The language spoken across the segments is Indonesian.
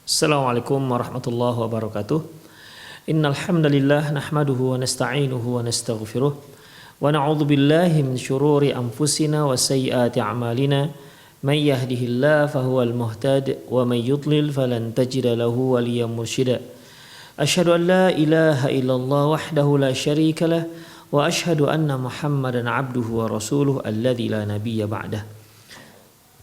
Assalamualaikum warahmatullahi wabarakatuh. Innal hamdalillah nahmaduhu wa nasta'inuhu wa nastaghfiruh wa na'udzu billahi min shururi anfusina wa sayyiati a'malina. May yahdihillahu fahuwal muhtadi wa may yudlil falan tajida lahu waliyyan mursyida. Asyhadu an la ilaha illallah wahdahu la syarika lah wa asyhadu anna Muhammadan 'abduhu wa rasuluhu alladzi la nabiyya ba'dah.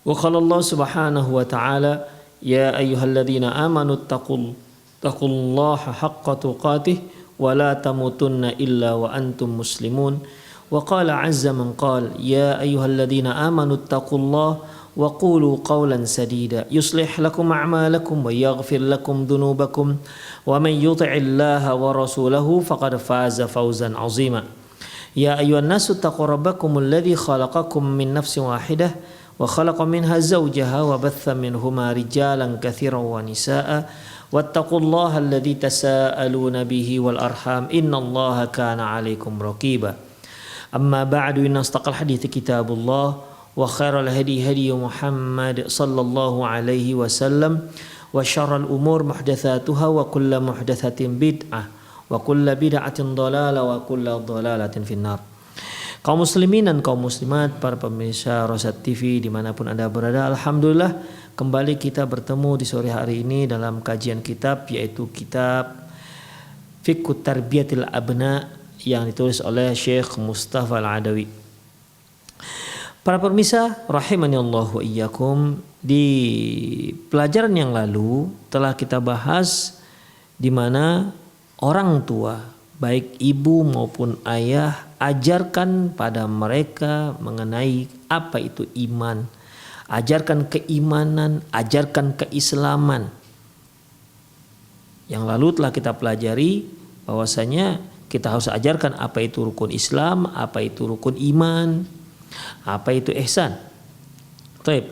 Wa qala Allah subhanahu wa ta'ala ya ayyuhalladzina amanu taqullaha haqqa tuqatih wa la tamutunna illa wa antum muslimun. Wa qala 'azza man qala ya ayyuhalladzina amanu taqullaha wa qulu qawlan sadida yuslih lakum a'malakum wa yaghfir lakum dhunubakum wa man yuti'illaha wa rasulahu faqad faza fawzan 'azima. Ya ayyuhan nasu taqu rabbakumul ladzi khalaqakum min nafsin wahidah wa khalaqa minha zawjaha wa batha minhuma rijalan katsiran wa nisaa wattaqullaha alladzi tasaaluna bihi wal arham innallaha kana 'alaikum raqiba. Amma ba'du, inna astaqal hadithi kitabullah wa khairal hadi hadi Muhammad sallallahu alaihi wasallam wa syarral umur muhdatsatuha wa kullu muhdatsatin bid'ah wa kullu bid'atin dhalalah wa kullu dhalalatin finnar. Kaum muslimin dan kaum muslimat, para pemirsa Rosat TV dimanapun Anda berada, alhamdulillah kembali kita bertemu di sore hari ini dalam kajian kitab, yaitu kitab Fiqhut Tarbiyatil Abna yang ditulis oleh Syekh Mustafa Al-Adawi. Para pemirsa rahimani Allah wa iyyakum, di pelajaran yang lalu telah kita bahas di mana orang tua, baik ibu maupun ayah, ajarkan pada mereka mengenai apa itu iman, ajarkan keimanan, ajarkan keislaman. Yang lalu telah kita pelajari bahwasanya kita harus ajarkan apa itu rukun Islam, apa itu rukun iman, apa itu ihsan. Baik.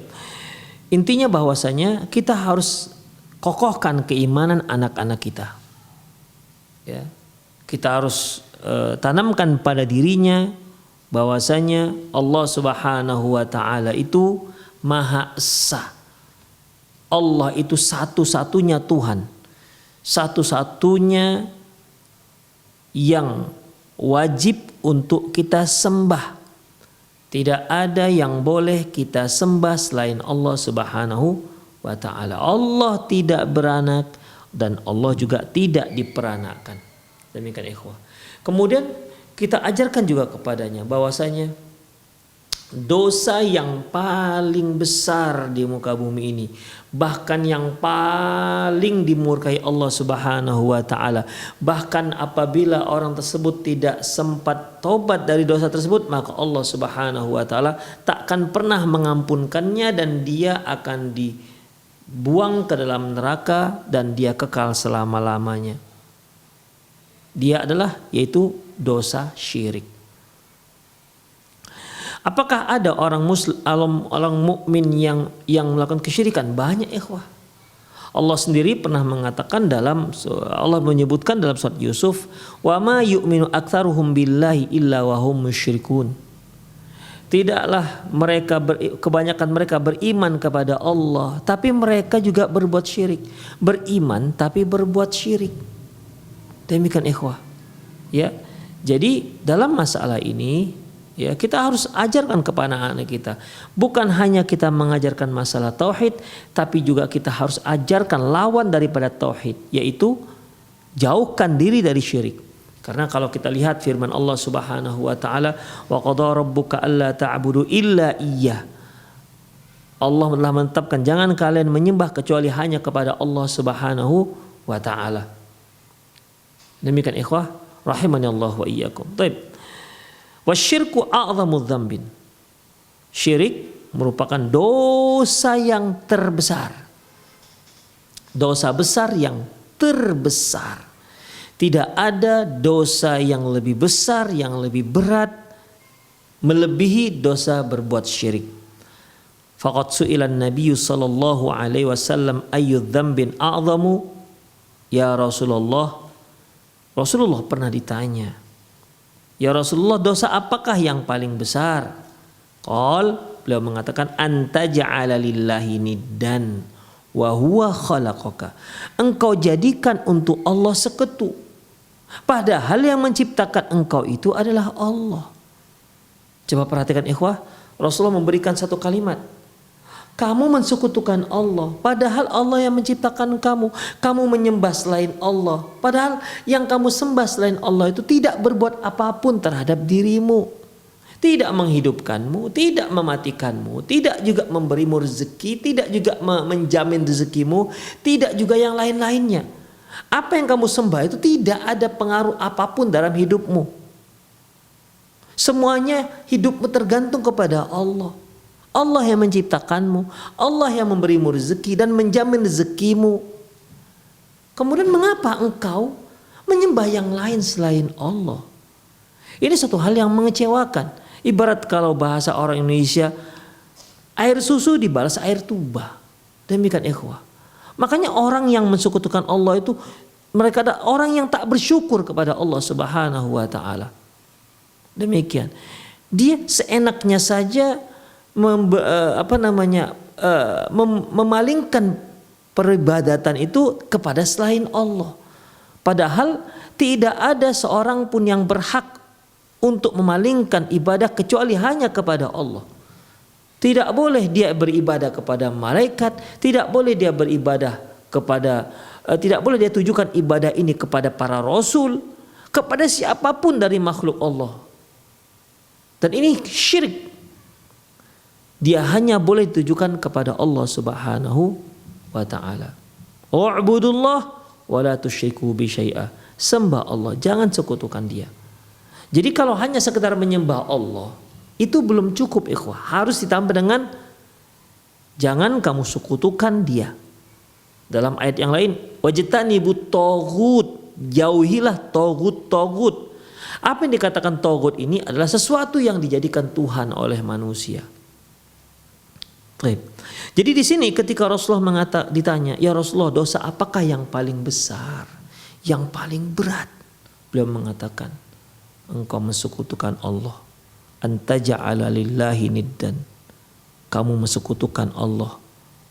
Intinya bahwasanya kita harus kokohkan keimanan anak-anak kita. Ya. Kita harus tanamkan pada dirinya bahwasanya Allah Subhanahu wa taala itu Maha Esa. Allah itu satu-satunya Tuhan. Satu-satunya yang wajib untuk kita sembah. Tidak ada yang boleh kita sembah selain Allah Subhanahu wa taala. Allah tidak beranak dan Allah juga tidak diperanakkan. Demikian ikhwah. Kemudian kita ajarkan juga kepadanya bahwasanya dosa yang paling besar di muka bumi ini, bahkan yang paling dimurkai Allah Subhanahu wa taala, bahkan apabila orang tersebut tidak sempat tobat dari dosa tersebut, maka Allah Subhanahu wa taala takkan pernah mengampunkannya dan dia akan dibuang ke dalam neraka dan dia kekal selama-lamanya. Dia adalah yaitu dosa syirik. Apakah ada orang mukmin yang melakukan kesyirikan? Banyak ikhwah. Allah sendiri pernah mengatakan Allah menyebutkan dalam surat Yusuf, "Wa ma yu'minu aktsaruhum billahi illa wa hum musyrikun." Tidaklah kebanyakan mereka beriman kepada Allah, tapi mereka juga berbuat syirik. Beriman tapi berbuat syirik. Demikian ikhwah. Ya. Jadi dalam masalah ini ya kita harus ajarkan kepada anak kita. Bukan hanya kita mengajarkan masalah tauhid, tapi juga kita harus ajarkan lawan daripada tauhid, yaitu jauhkan diri dari syirik. Karena kalau kita lihat firman Allah Subhanahu wa taala, wa qadara rabbuka alla ta'budu illa iyyah. Allah telah menetapkan jangan kalian menyembah kecuali hanya kepada Allah Subhanahu wa taala. Demikian ikhwah rahimani Allah wa iyyakum. Baik. Wasyirku a'dhamu dzambin. Syirik merupakan dosa yang terbesar. Dosa besar yang terbesar. Tidak ada dosa yang lebih besar, yang lebih berat melebihi dosa berbuat syirik. Faqad su'ilan Nabi sallallahu alaihi wasallam ayyu dzambin a'dhamu ya Rasulullah. Rasulullah pernah ditanya, ya Rasulullah, dosa apakah yang paling besar? Beliau mengatakan anta ja'ala lillahi niddan wa huwa khalaqaka. Engkau jadikan untuk Allah sekutu. Padahal yang menciptakan engkau itu adalah Allah. Coba perhatikan ikhwah, Rasulullah memberikan satu kalimat. Kamu mensekutukan Allah, padahal Allah yang menciptakan kamu. Kamu menyembah selain Allah, padahal yang kamu sembah selain Allah itu tidak berbuat apapun terhadap dirimu. Tidak menghidupkanmu, tidak mematikanmu, tidak juga memberimu rezeki, tidak juga menjamin rezekimu, tidak juga yang lain-lainnya. Apa yang kamu sembah itu tidak ada pengaruh apapun dalam hidupmu. Semuanya hidupmu tergantung kepada Allah. Allah yang menciptakanmu, Allah yang memberimu rezeki dan menjamin rezekimu. Kemudian mengapa engkau menyembah yang lain selain Allah? Ini satu hal yang mengecewakan. Ibarat kalau bahasa orang Indonesia, air susu dibalas air tuba. Demikian ikhwah. Makanya orang yang mensekutukan Allah itu, mereka adalah orang yang tak bersyukur kepada Allah Subhanahu wa taala. Demikian. Dia seenaknya saja memalingkan peribadatan itu kepada selain Allah. Padahal tidak ada seorang pun yang berhak untuk memalingkan ibadah kecuali hanya kepada Allah. Tidak boleh dia beribadah kepada malaikat, tidak boleh dia beribadah kepada tidak boleh dia tujukan ibadah ini kepada para rasul, kepada siapapun dari makhluk Allah. Dan ini syirik. Dia hanya boleh ditujukan kepada Allah Subhanahu wa taala. U'budullah wa la tusyriku bi syai'a. Sembah Allah, jangan sekutukan dia. Jadi kalau hanya sekedar menyembah Allah, itu belum cukup ikhwah. Harus ditambah dengan jangan kamu sekutukan dia. Dalam ayat yang lain, wajtanibut taghut, jauhilah taghut. Apa yang dikatakan taghut ini adalah sesuatu yang dijadikan Tuhan oleh manusia. Jadi di sini ketika Rasulullah ditanya, ya Rasulullah, dosa apakah yang paling besar, yang paling berat? Beliau mengatakan, engkau mensekutukan Allah. Anta ja'ala lillahi niddan. Kamu mensekutukan Allah.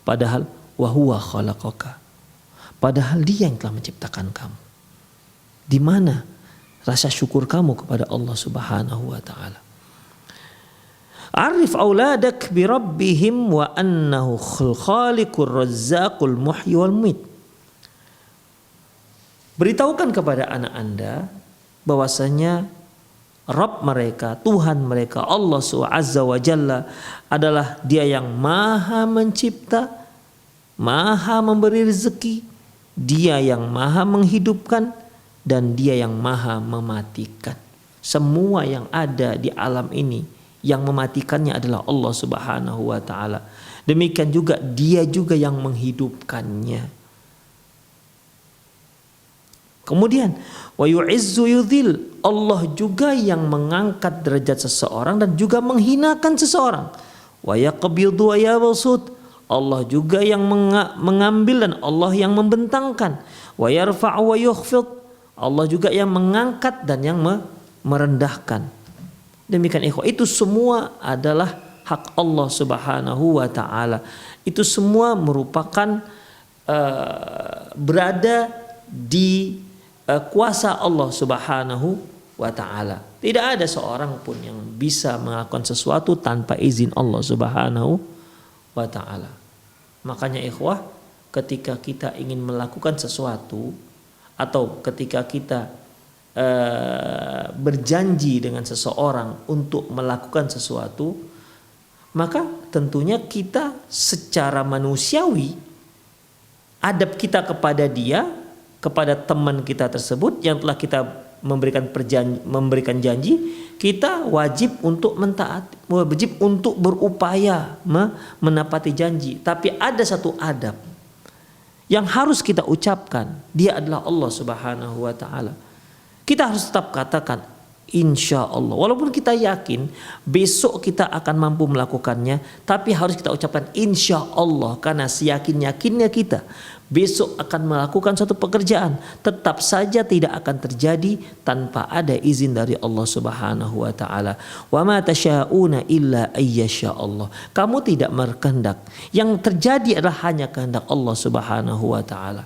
Padahal wahuwa khalaqaka. Padahal dia yang telah menciptakan kamu. Di mana rasa syukur kamu kepada Allah Subhanahu wa taala? Arif auladak bi rabbihim wa annahu khaliqur razzaqul muhyi wal mumit. Beritahukan kepada anak Anda bahwasanya Rabb mereka, Tuhan mereka, Allah Azza wa Jalla adalah Dia yang Maha mencipta, Maha memberi rezeki, Dia yang Maha menghidupkan, dan Dia yang Maha mematikan. Semua yang ada di alam ini, yang mematikannya adalah Allah Subhanahu wa taala. Demikian juga Dia juga yang menghidupkannya. Kemudian wa yu'izzu yudhil, Allah juga yang mengangkat derajat seseorang dan juga menghinakan seseorang. Wa yaqbidu wa yabsut, Allah juga yang mengambil dan Allah yang membentangkan. Wa yarfa'u wa yukhfid, Allah juga yang mengangkat dan yang merendahkan. Demikian ikhwah, itu semua adalah hak Allah Subhanahu wa taala. Itu semua merupakan berada di kuasa Allah Subhanahu wa taala. Tidak ada seorang pun yang bisa melakukan sesuatu tanpa izin Allah Subhanahu wa taala. Makanya ikhwah, ketika kita ingin melakukan sesuatu atau ketika kita berjanji dengan seseorang untuk melakukan sesuatu, maka tentunya kita secara manusiawi, adab kita kepada dia, kepada teman kita tersebut yang telah kita memberikan janji, kita wajib untuk mentaati, wajib untuk berupaya menepati janji. Tapi ada satu adab yang harus kita ucapkan, dia adalah Allah Subhanahu wa taala. Kita harus tetap katakan, insya Allah. Walaupun kita yakin besok kita akan mampu melakukannya, tapi harus kita ucapkan insya Allah, karena seyakin-yakinnya kita besok akan melakukan suatu pekerjaan, tetap saja tidak akan terjadi tanpa ada izin dari Allah Subhanahu wa taala. Wa ma tasyauna illa ayyasha Allah. Kamu tidak berkehendak, yang terjadi adalah hanya kehendak Allah Subhanahu wa taala.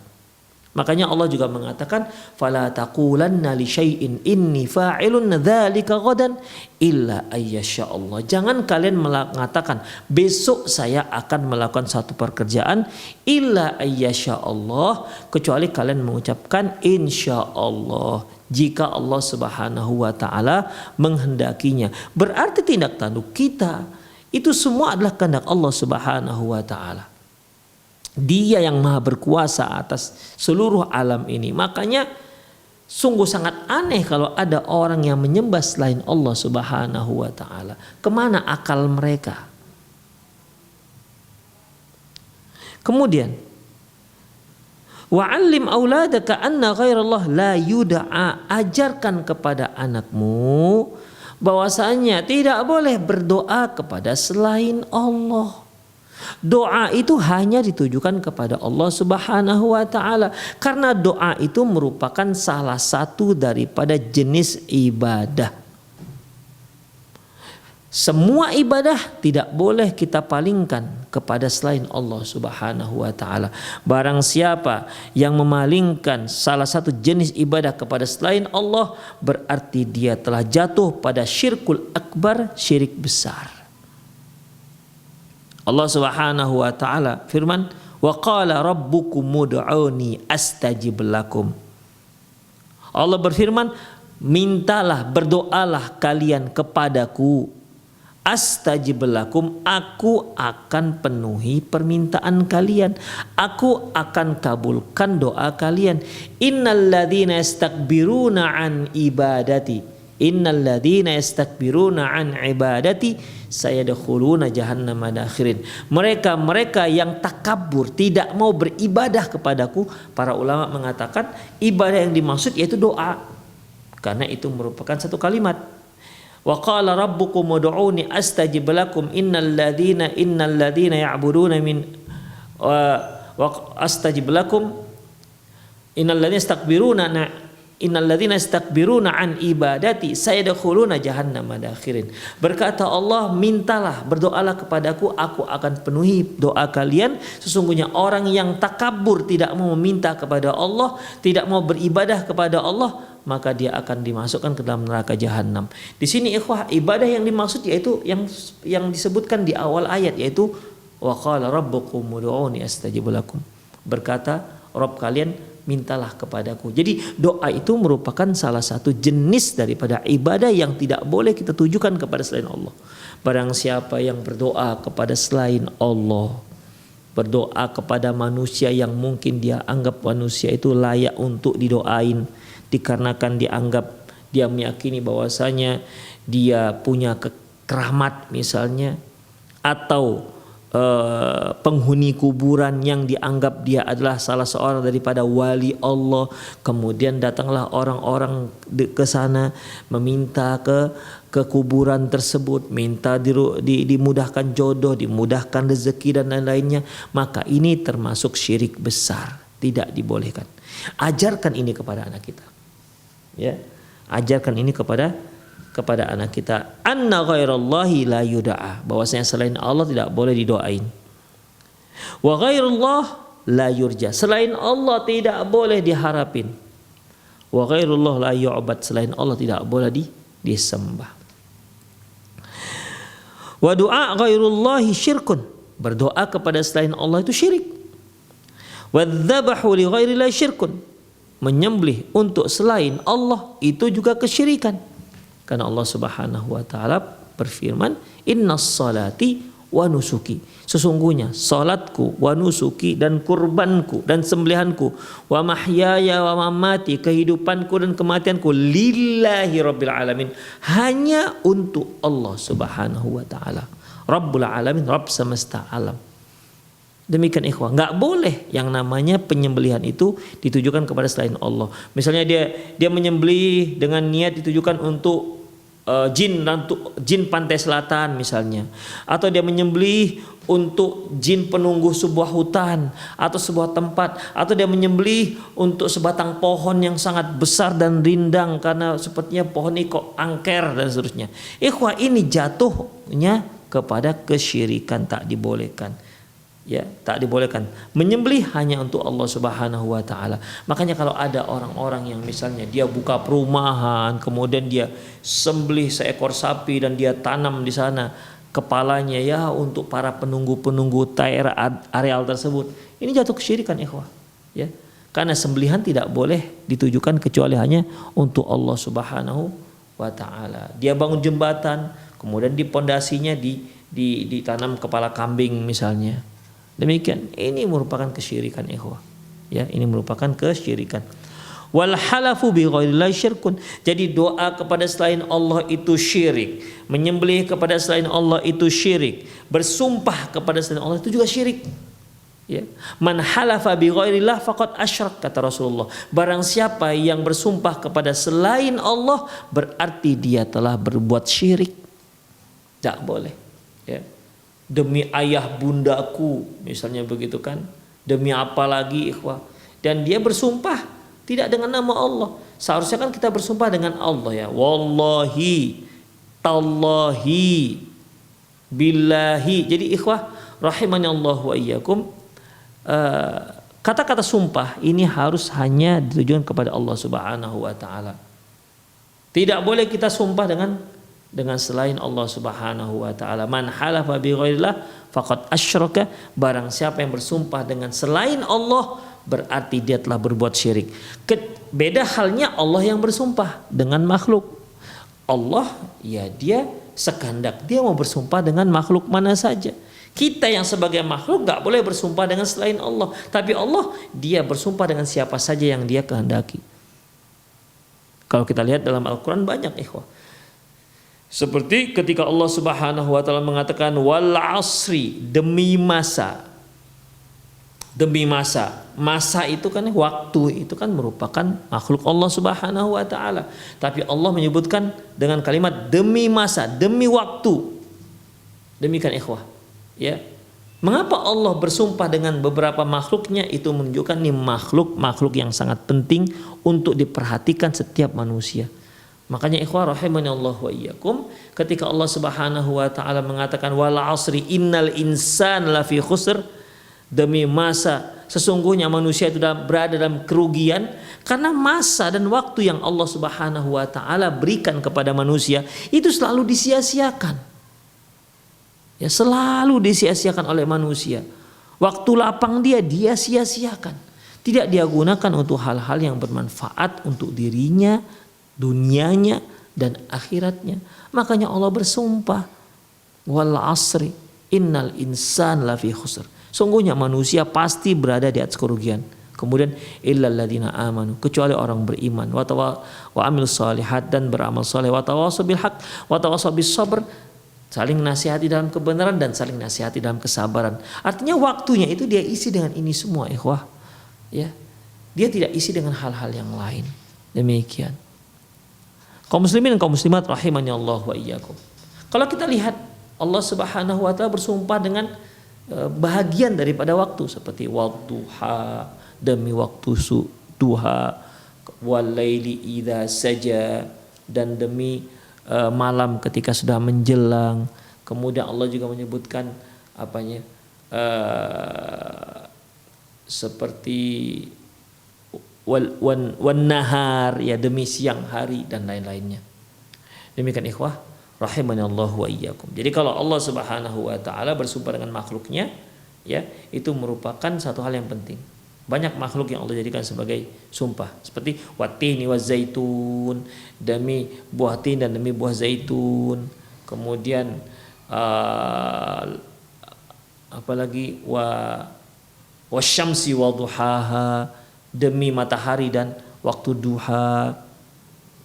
Makanya Allah juga mengatakan, fala taqulanna li syai'in inni fa'ilun dzalika ghadan illa ayyasha Allah. Jangan kalian mengatakan besok saya akan melakukan satu pekerjaan illa ayyasha Allah, kecuali kalian mengucapkan insya Allah, jika Allah Subhanahu wa taala menghendakinya. Berarti tindak tanduk kita itu semua adalah kehendak Allah Subhanahu wa taala. Dia yang maha berkuasa atas seluruh alam ini. Makanya sungguh sangat aneh kalau ada orang yang menyembah selain Allah Subhanahu wa taala. Kemana akal mereka? Kemudian, wa'allim auladaka anna ghairallah la yud'a. Ajarkan kepada anakmu bahwasanya tidak boleh berdoa kepada selain Allah. Doa itu hanya ditujukan kepada Allah Subhanahu wa taala, karena doa itu merupakan salah satu daripada jenis ibadah. Semua ibadah tidak boleh kita palingkan kepada selain Allah Subhanahu wa taala. Barang siapa yang memalingkan salah satu jenis ibadah kepada selain Allah, berarti dia telah jatuh pada syirkul akbar, syirik besar. Allah Subhanahu wa taala firman, wa qala rabbukum ud'uni astajib lakum. Allah berfirman, mintalah, berdoalah kalian kepadaku, astajib lakum, aku akan penuhi permintaan kalian, aku akan kabulkan doa kalian. Innal ladzina yastakbiruna an ibadati, innal ladzina yastakbiruna an ibadati sayadkhuluna jahannama dakhirin. Mereka yang takabur, tidak mau beribadah kepadaku, para ulama mengatakan ibadah yang dimaksud yaitu doa, karena itu merupakan satu kalimat. Wa qala rabbukum ud'uni astajib lakum innal ladzina ya'buduna min wa astajib lakum innal ladzina yastakbiruna an ibadati sayadkhuluna jahannama dakhirin. Berkata Allah, mintalah, berdoalah kepadaku, aku akan penuhi doa kalian. Sesungguhnya orang yang takabur, tidak mau meminta kepada Allah, tidak mau beribadah kepada Allah, maka dia akan dimasukkan ke dalam neraka jahanam. Di sini ikhwah, ibadah yang dimaksud yaitu yang disebutkan di awal ayat, yaitu wa qala rabbukum ud'uni astajib lakum. Berkata Rabb kalian, mintalah kepadaku. Jadi doa itu merupakan salah satu jenis daripada ibadah yang tidak boleh kita tujukan kepada selain Allah. Barang siapa yang berdoa kepada selain Allah, berdoa kepada manusia yang mungkin dia anggap manusia itu layak untuk didoain, dikarenakan dia meyakini bahwasanya dia punya keramat misalnya, atau penghuni kuburan yang dianggap dia adalah salah seorang daripada wali Allah, kemudian datanglah orang-orang ke sana meminta ke kuburan tersebut, minta dimudahkan jodoh, dimudahkan rezeki dan lain-lainnya, maka ini termasuk syirik besar, tidak dibolehkan. Ajarkan ini kepada anak kita, ya, ajarkan ini kepada anak kita, anna ghairallahi la yud'a, bahwasanya selain Allah tidak boleh didoain. Wa ghairullah la yurja, selain Allah tidak boleh diharapin. Wa ghairullah la yu'bad, selain Allah tidak boleh disembah. Wa du'a ghairullahi syirkun, berdoa kepada selain Allah itu syirik. Wa dzabahu li ghairillahi syirkun, menyembelih untuk selain Allah itu juga kesyirikan. Karena Allah Subhanahu wa taala berfirman, innas salati wa nusuki, sesungguhnya salatku, wa nusuki, dan kurbanku dan sembelihanku, wa mahyaya wa mamati, kehidupanku dan kematianku, lillahi rabbil alamin, hanya untuk Allah Subhanahu wa taala. Rabbul alamin, Rabb semesta alam. Demikian ikhwah, nggak boleh yang namanya penyembelihan itu ditujukan kepada selain Allah. Misalnya dia menyembelih dengan niat ditujukan untuk jin pantai selatan misalnya, atau dia menyembelih untuk jin penunggu sebuah hutan atau sebuah tempat, atau dia menyembelih untuk sebatang pohon yang sangat besar dan rindang karena sepertinya pohon ini kok angker dan seterusnya. Ikhwah, ini jatuhnya kepada kesyirikan, tak dibolehkan. Ya, tak dibolehkan. Menyembelih hanya untuk Allah Subhanahu wa taala. Makanya kalau ada orang-orang yang misalnya dia buka perumahan, kemudian dia sembelih seekor sapi dan dia tanam di sana kepalanya ya untuk para penunggu-penunggu daerah areal tersebut. Ini jatuh kesyirikan, ikhwah. Ya. Karena sembelihan tidak boleh ditujukan kecuali hanya untuk Allah Subhanahu wa taala. Dia bangun jembatan, kemudian di pondasinya ditanam kepala kambing misalnya. Demikian, ini merupakan kesyirikan, ikhwah. Ya, ini merupakan kesyirikan. Wal halafu bi ghairillahi syirkun. Jadi doa kepada selain Allah itu syirik. Menyembelih kepada selain Allah itu syirik. Bersumpah kepada selain Allah itu juga syirik. Ya. Man halafa bi ghairillah faqad asyrak, kata Rasulullah. Barang siapa yang bersumpah kepada selain Allah berarti dia telah berbuat syirik. Tak boleh. Ya. Demi ayah bundaku misalnya begitu kan, demi apa lagi, ikhwah, dan dia bersumpah tidak dengan nama Allah. Seharusnya kan kita bersumpah dengan Allah, ya, wallahi, tallahi, billahi. Jadi ikhwah rahimani Allah wa iyyakum, kata-kata sumpah ini harus hanya ditujukan kepada Allah Subhanahu wa taala. Tidak boleh kita sumpah dengan selain Allah Subhanahu wa taala. Man halafa bi ghairillah faqad asyraka, barang siapa yang bersumpah dengan selain Allah berarti dia telah berbuat syirik. Beda halnya Allah yang bersumpah dengan makhluk. Allah ya dia sekehendak dia mau bersumpah dengan makhluk mana saja. Kita yang sebagai makhluk gak boleh bersumpah dengan selain Allah, tapi Allah dia bersumpah dengan siapa saja yang dia kehendaki. Kalau kita lihat dalam Al-Quran banyak, ikhwah. Seperti ketika Allah Subhanahu wa taala mengatakan wal asri, demi masa. Demi masa. Masa itu kan waktu, itu kan merupakan makhluk Allah Subhanahu wa taala. Tapi Allah menyebutkan dengan kalimat demi masa, demi waktu. Demikian, ikhwah. Ya. Mengapa Allah bersumpah dengan beberapa makhluknya? Itu menunjukkan nih makhluk yang sangat penting untuk diperhatikan setiap manusia. Makanya ikhwah rahimani Allah wa iyyakum, ketika Allah Subhanahu wa taala mengatakan wal asri innal insan lafi khusr, demi masa sesungguhnya manusia itu berada dalam kerugian, karena masa dan waktu yang Allah Subhanahu wa taala berikan kepada manusia itu selalu disia-siakan. Ya, selalu disia-siakan oleh manusia. Waktu lapang dia sia-siakan. Tidak dia gunakan untuk hal-hal yang bermanfaat untuk dirinya, dunianya dan akhiratnya. Makanya Allah bersumpah wal asri innal insan lafi khusr, sungguhnya manusia pasti berada di atas kerugian. Kemudian illal ladzina amanu, kecuali orang beriman, wa amil salihat, dan beramal saleh, wa tawassaw bil haq wa tawassaw bis sabr, saling nasihati dalam kebenaran dan saling nasihati dalam kesabaran. Artinya waktunya itu dia isi dengan ini semua, ikhwah. Ya. Dia tidak isi dengan hal-hal yang lain. Demikian. Kaum muslimin dan kaum muslimat rahimani Allah wa iyyakum. Kalau kita lihat Allah Subhanahu wa taala bersumpah dengan bahagian daripada waktu, seperti wadduha, demi waktu duha, wal laili idza saja, dan demi malam ketika sudah menjelang. Kemudian Allah juga menyebutkan seperti wan nahar, ya, demi siang hari dan lain-lainnya. Demikian ikhwah rahimani Allah wa iyyakum. Jadi kalau Allah Subhanahu wa taala bersumpah dengan makhluknya, ya, itu merupakan satu hal yang penting. Banyak makhluk yang Allah jadikan sebagai sumpah, seperti watini wazaitun, demi buah tin dan demi buah zaitun. Kemudian apalagi wasyamsi wadduhaha, demi matahari dan waktu duha.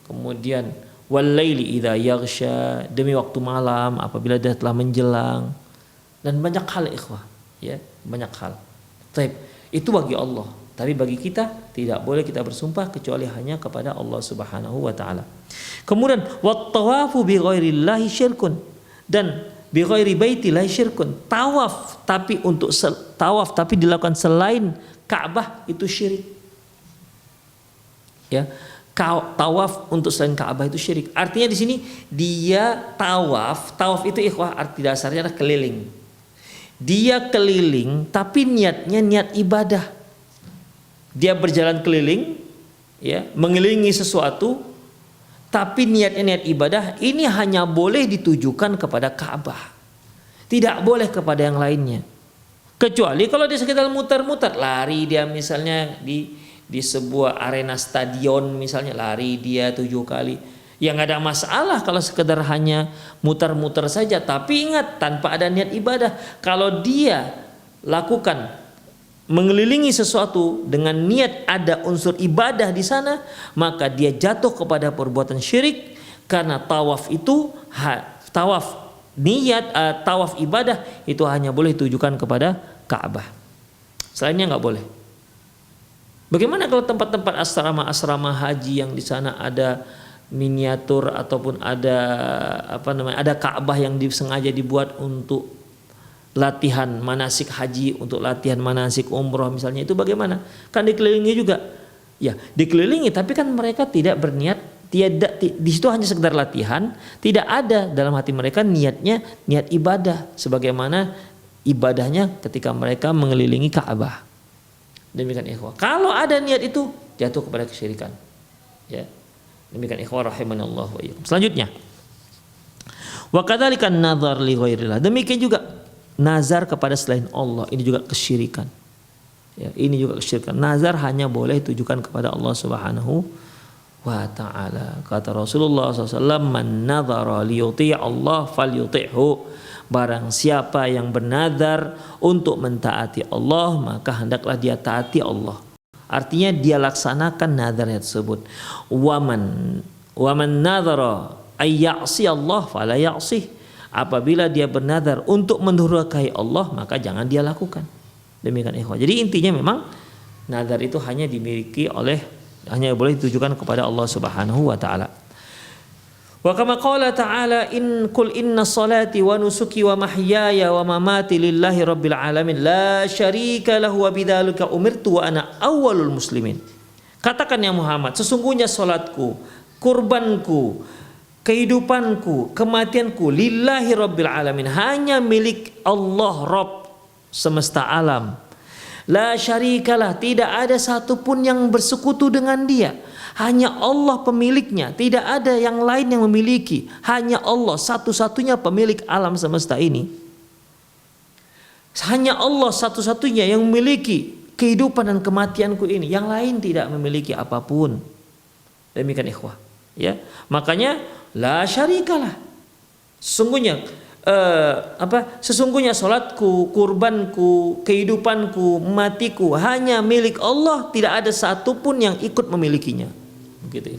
Kemudian wal laili idza yaghsha, demi waktu malam apabila dia telah menjelang. Dan banyak hal, ikhwah, ya. banyak hal. Taib, itu bagi Allah. Tapi bagi kita tidak boleh kita bersumpah kecuali hanya kepada Allah Subhanahu wa taala. Kemudian wat tawafu bi ghairillahi syirkun, dan bi ghairi baitillahi syirkun. Tawaf tapi dilakukan selain Ka'bah itu syirik. Ya. Tawaf untuk selain Ka'bah itu syirik. Artinya di sini dia tawaf itu ikhwah arti dasarnya adalah keliling. Dia keliling tapi niatnya niat ibadah. Dia berjalan keliling, ya, mengelilingi sesuatu, tapi niatnya niat ibadah. Ini hanya boleh ditujukan kepada Ka'bah, tidak boleh kepada yang lainnya. Kecuali kalau dia sekedar muter-muter, lari dia misalnya di sebuah arena stadion misalnya, lari dia 7 kali, ya nggak ada masalah kalau sekedar hanya muter-muter saja. Tapi ingat, tanpa ada niat ibadah. Kalau dia lakukan mengelilingi sesuatu dengan niat ada unsur ibadah di sana, maka dia jatuh kepada perbuatan syirik. Karena tawaf itu tawaf ibadah itu hanya boleh ditujukan kepada Ka'bah, selainnya nggak boleh. Bagaimana kalau tempat-tempat asrama haji yang di sana ada miniatur ataupun ada ada Ka'bah yang sengaja dibuat untuk latihan manasik haji, untuk latihan manasik umroh misalnya, itu bagaimana? Kan dikelilingi juga. Ya, dikelilingi tapi kan mereka tidak berniat, di situ hanya sekedar latihan, tidak ada dalam hati mereka niatnya niat ibadah sebagaimana ibadahnya ketika mereka mengelilingi Ka'bah. Demikian ikhwah. Kalau ada niat itu jatuh kepada kesyirikan. Ya. Demikian ikhwah rahimanallah wa iyyakum. Selanjutnya, wa kadzalika an-nazar li ghairillah. Demikian juga nazar kepada selain Allah, ini juga kesyirikan. Ya, ini juga kesyirikan. Nazar hanya boleh ditujukan kepada Allah Subhanahu wa taala. Kata Rasulullah SAW, "Man nazara liyuti' Allah falyuti'hu." Barang siapa yang bernazar untuk mentaati Allah, maka hendaklah dia taati Allah. Artinya dia laksanakan nazarnya tersebut. Waman nazara ay ya'si Allah fala ya'sih. Apabila dia bernazar untuk mendurhakai Allah, maka jangan dia lakukan. Demikian ikhwah. Jadi intinya memang nazar itu hanya boleh ditujukan kepada Allah Subhanahu wa taala. Wa kama qala ta'ala qul inna salati wa nusuki wa mahyaya wa mamati lillahi rabbil alamin la syarika lahu wa bidzalika umirtu wa ana awwalul muslimin. Katakan ya Muhammad, sesungguhnya salatku, kurbanku, kehidupanku, kematianku lillahi rabbil alamin, hanya milik Allah Rabb semesta alam. La syarikalah, tidak ada satupun yang bersekutu dengan dia. Hanya Allah pemiliknya, tidak ada yang lain yang memiliki. Hanya Allah satu-satunya pemilik alam semesta ini. Hanya Allah satu-satunya yang memiliki kehidupan dan kematianku ini. Yang lain tidak memiliki apapun. Demikian ikhwah. Ya, makanya la syarikalah. Sesungguhnya salatku, kurbanku, kehidupanku, matiku hanya milik Allah, tidak ada satupun yang ikut memilikinya. Begitu.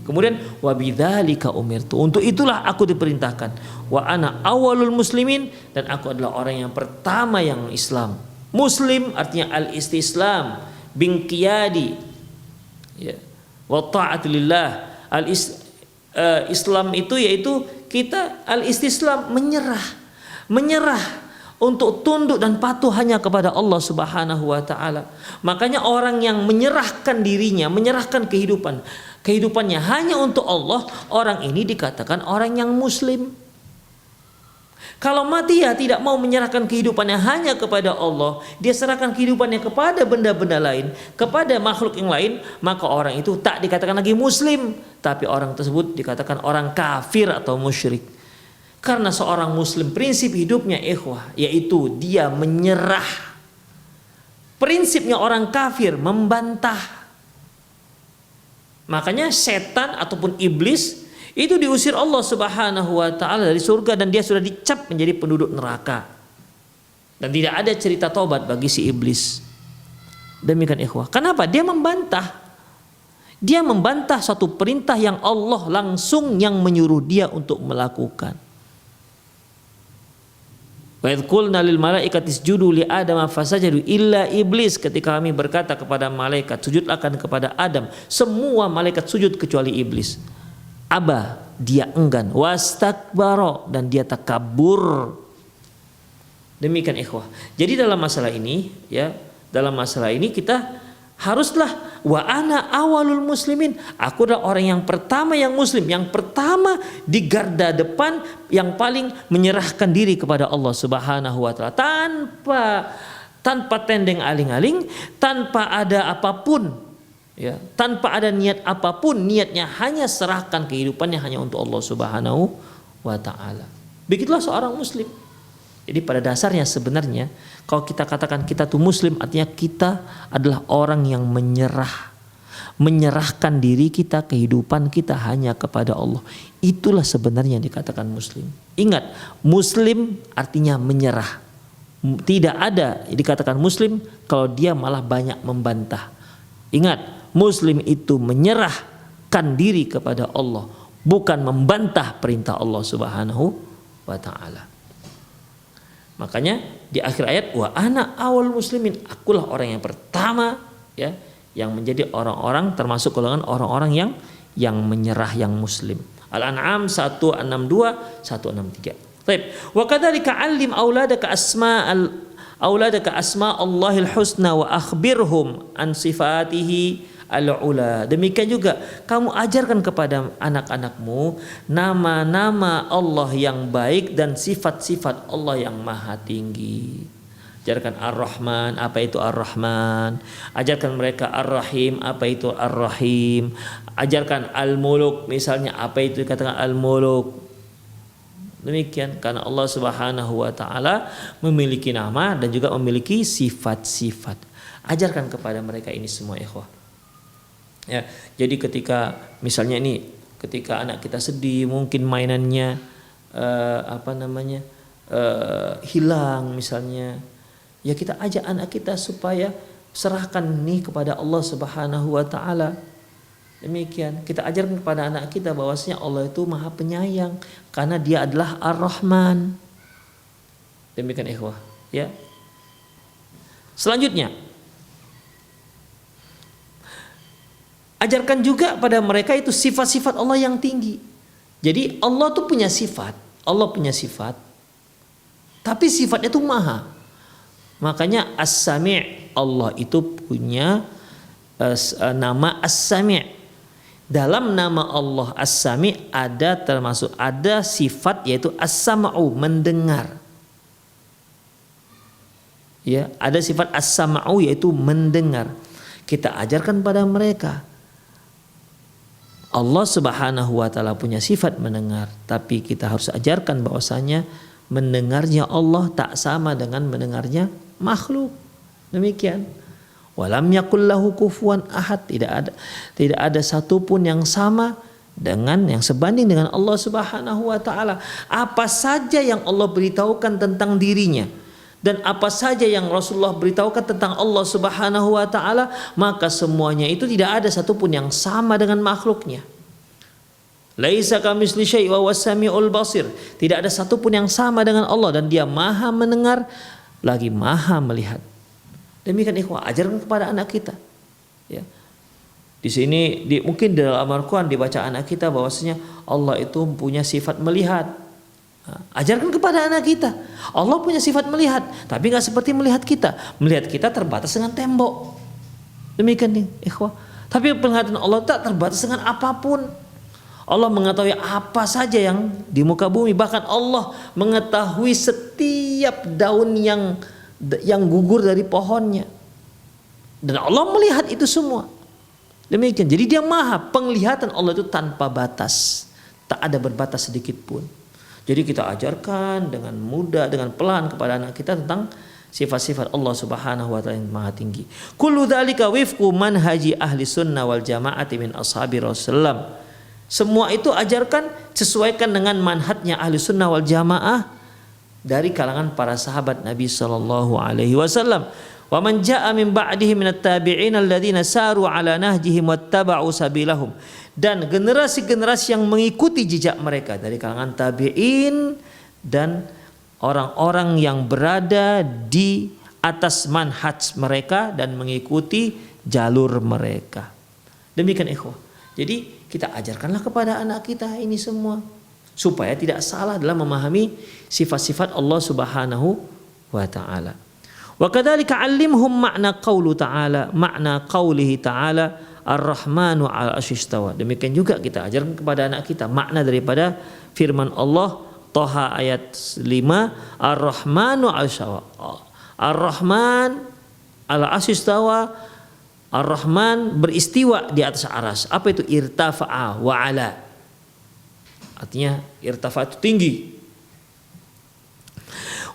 Kemudian wa bidzalika umirtu, untuk itulah aku diperintahkan. Wa ana awwalul muslimin, dan aku adalah orang yang pertama yang Islam. Muslim artinya al-istislam binqiyadi, ya, wa ta'atilillah. Islam itu yaitu kita al-istislam, menyerah untuk tunduk dan patuh hanya kepada Allah Subhanahu wa taala. Makanya orang yang menyerahkan dirinya, menyerahkan kehidupannya hanya untuk Allah, orang ini dikatakan orang yang muslim. Kalau mati ya tidak mau menyerahkan kehidupannya hanya kepada Allah, dia serahkan kehidupannya kepada benda-benda lain, kepada makhluk yang lain, maka orang itu tak dikatakan lagi muslim, tapi orang tersebut dikatakan orang kafir atau musyrik. Karena seorang muslim prinsip hidupnya ikhwah, yaitu dia menyerah. Prinsipnya orang kafir membantah. Makanya setan ataupun iblis itu diusir Allah Subhanahu wa taala dari surga, dan dia sudah dicap menjadi penduduk neraka. Dan tidak ada cerita taubat bagi si iblis. Demikian ikhwah. Kenapa? Dia membantah. Dia membantah satu perintah yang Allah langsung yang menyuruh dia untuk melakukan. Wa idz qulna lil malaikati isjudu li Adam fasajadu illa iblis, ketika kami berkata kepada malaikat sujudlah kepada Adam, semua malaikat sujud kecuali iblis. Aba, dia enggan, wastakbara, dan dia takabur. Demikian ikhwah. Jadi dalam masalah ini ya, dalam masalah ini kita haruslah wa ana awalul muslimin. Aku adalah orang yang pertama yang muslim, yang pertama di garda depan, yang paling menyerahkan diri kepada Allah Subhanahu wa taala tanpa tendeng aling-aling, tanpa ada apapun ya, tanpa ada niat apapun, niatnya hanya serahkan kehidupannya hanya untuk Allah Subhanahu wa taala. Begitulah seorang muslim. Jadi pada dasarnya sebenarnya kalau kita katakan kita tuh muslim, artinya kita adalah orang yang menyerahkan diri kita, kehidupan kita hanya kepada Allah. Itulah sebenarnya yang dikatakan muslim. Ingat, muslim artinya menyerah. Tidak ada dikatakan muslim kalau dia malah banyak membantah. Ingat, muslim itu menyerahkan diri kepada Allah, bukan membantah perintah Allah Subhanahu wa taala. Makanya di akhir ayat wa ana awal muslimin, akulah orang yang pertama ya yang menjadi orang-orang termasuk golongan orang-orang yang menyerah, yang muslim. Al-An'am 162 163. Baik, wa kadzalika 'allim auladaka asma Allahil husna wa akhbirhum an sifatihi al-ula. Demikian juga kamu ajarkan kepada anak-anakmu nama-nama Allah yang baik dan sifat-sifat Allah yang maha tinggi. Ajarkan Ar-Rahman, apa itu Ar-Rahman. Ajarkan mereka Ar-Rahim, apa itu Ar-Rahim. Ajarkan Al-Muluk, misalnya apa itu dikatakan Al-Muluk. Demikian, karena Allah Subhanahu wa taala memiliki nama dan juga memiliki sifat-sifat. Ajarkan kepada mereka ini semua ikhwah. Ya, jadi ketika misalnya ini, ketika anak kita sedih, mungkin mainannya hilang misalnya, ya kita ajak anak kita supaya serahkan nih kepada Allah Subhanahu wa taala. Demikian, kita ajarkan kepada anak kita bahwasanya Allah itu Maha Penyayang karena Dia adalah Ar-Rahman. Demikian ikhwah, ya. Selanjutnya, ajarkan juga pada mereka itu sifat-sifat Allah yang tinggi. Jadi Allah tuh punya sifat, Allah punya sifat, tapi sifatnya itu maha. Makanya As-Sami', Allah itu punya nama As-Sami'. Dalam nama Allah As-Sami' ada sifat yaitu As-Sam'u, mendengar. Ya, ada sifat As-Sam'u yaitu mendengar. Kita ajarkan pada mereka. Allah Subhanahu wa taala punya sifat mendengar, tapi kita harus ajarkan bahwasanya mendengarnya Allah tak sama dengan mendengarnya makhluk. Demikian. Walam yakul lahu kufuwan ahad, tidak ada satupun yang sama dengan yang sebanding dengan Allah Subhanahu wa taala. Apa saja yang Allah beritahukan tentang dirinya dan apa saja yang Rasulullah beritahukan tentang Allah Subhanahu wa taala, maka semuanya itu tidak ada satupun yang sama dengan makhluknya. Laisa kamitsli syai' wa huwas samiul basir. Tidak ada satupun yang sama dengan Allah dan Dia Maha mendengar lagi Maha melihat. Demikian ikhwah, ajarkan kepada anak kita. Ya. Di sini mungkin dalam Al-Qur'an dibaca anak kita bahwasanya Allah itu punya sifat melihat. Ajarkan kepada anak kita, Allah punya sifat melihat, tapi nggak seperti melihat kita. Melihat kita terbatas dengan tembok. Demikian nih, ikhwah. Tapi penglihatan Allah tak terbatas dengan apapun. Allah mengetahui apa saja yang di muka bumi. Bahkan Allah mengetahui setiap daun yang gugur dari pohonnya. Dan Allah melihat itu semua. Demikian. Jadi Dia maha. Penglihatan Allah itu tanpa batas. Tak ada berbatas sedikit pun. Jadi kita ajarkan dengan mudah, dengan pelan kepada anak kita tentang sifat-sifat Allah Subhanahu wa taala yang maha tinggi. Kullu dzalika wifqu manhaji ahli sunnah wal jamaati min ashabi Rasulullah. Semua itu ajarkan, sesuaikan dengan manhajnya ahli sunnah wal jamaah dari kalangan para sahabat Nabi sallallahu alaihi wasallam. Wa man jaa min ba'dihi minat tabi'in alladziina saru ala nahjihim wattaba'u sabilahum. Dan generasi-generasi yang mengikuti jejak mereka dari kalangan tabi'in dan orang-orang yang berada di atas manhaj mereka dan mengikuti jalur mereka. Demikian ikhwah. Jadi kita ajarkanlah kepada anak kita ini semua supaya tidak salah dalam memahami sifat-sifat Allah Subhanahu wa taala. Wa kadzalika 'allimhum makna qaulu ta'ala, makna qaulihi ta'ala Ar-Rahmanu 'ala arsy istawa. Demikian juga kita ajarkan kepada anak kita makna daripada firman Allah Thaha ayat 5, Ar-Rahmanu 'ala istawa. Ar-Rahman 'ala arsy istawa. Ar-Rahman beristiwa di atas aras. Apa itu irtafa'a wa 'ala? Artinya irtafa' itu tinggi.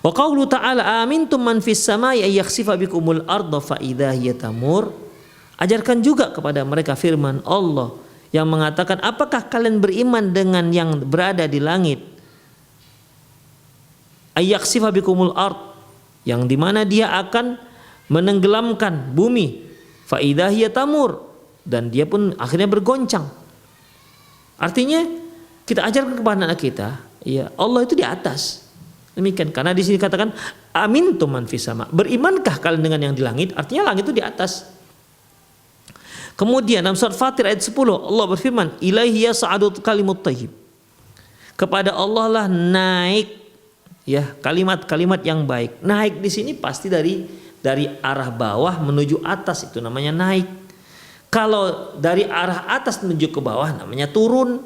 Wa qaulu ta'ala amintum man fis samai ay yakhsifa bikumul arda fa idza hiya tamur. Ajarkan juga kepada mereka firman Allah yang mengatakan, apakah kalian beriman dengan yang berada di langit? Ay yakhsifa bikumul ard, yang dimana dia akan menenggelamkan bumi. Fa idza hiya tamur, dan dia pun akhirnya bergoncang. Artinya kita ajarkan kepada anak kita, ya Allah itu di atas. Demikian, karena di sini katakan amintum man fis sama. Berimankah kalian dengan yang di langit? Artinya langit itu di atas. Kemudian dalam surat Fatir ayat 10 Allah berfirman, ilaihi yas'adu kalimut thayyib. Kepada Allah lah naik ya kalimat-kalimat yang baik. Naik di sini pasti dari arah bawah menuju atas, itu namanya naik. Kalau dari arah atas menuju ke bawah namanya turun.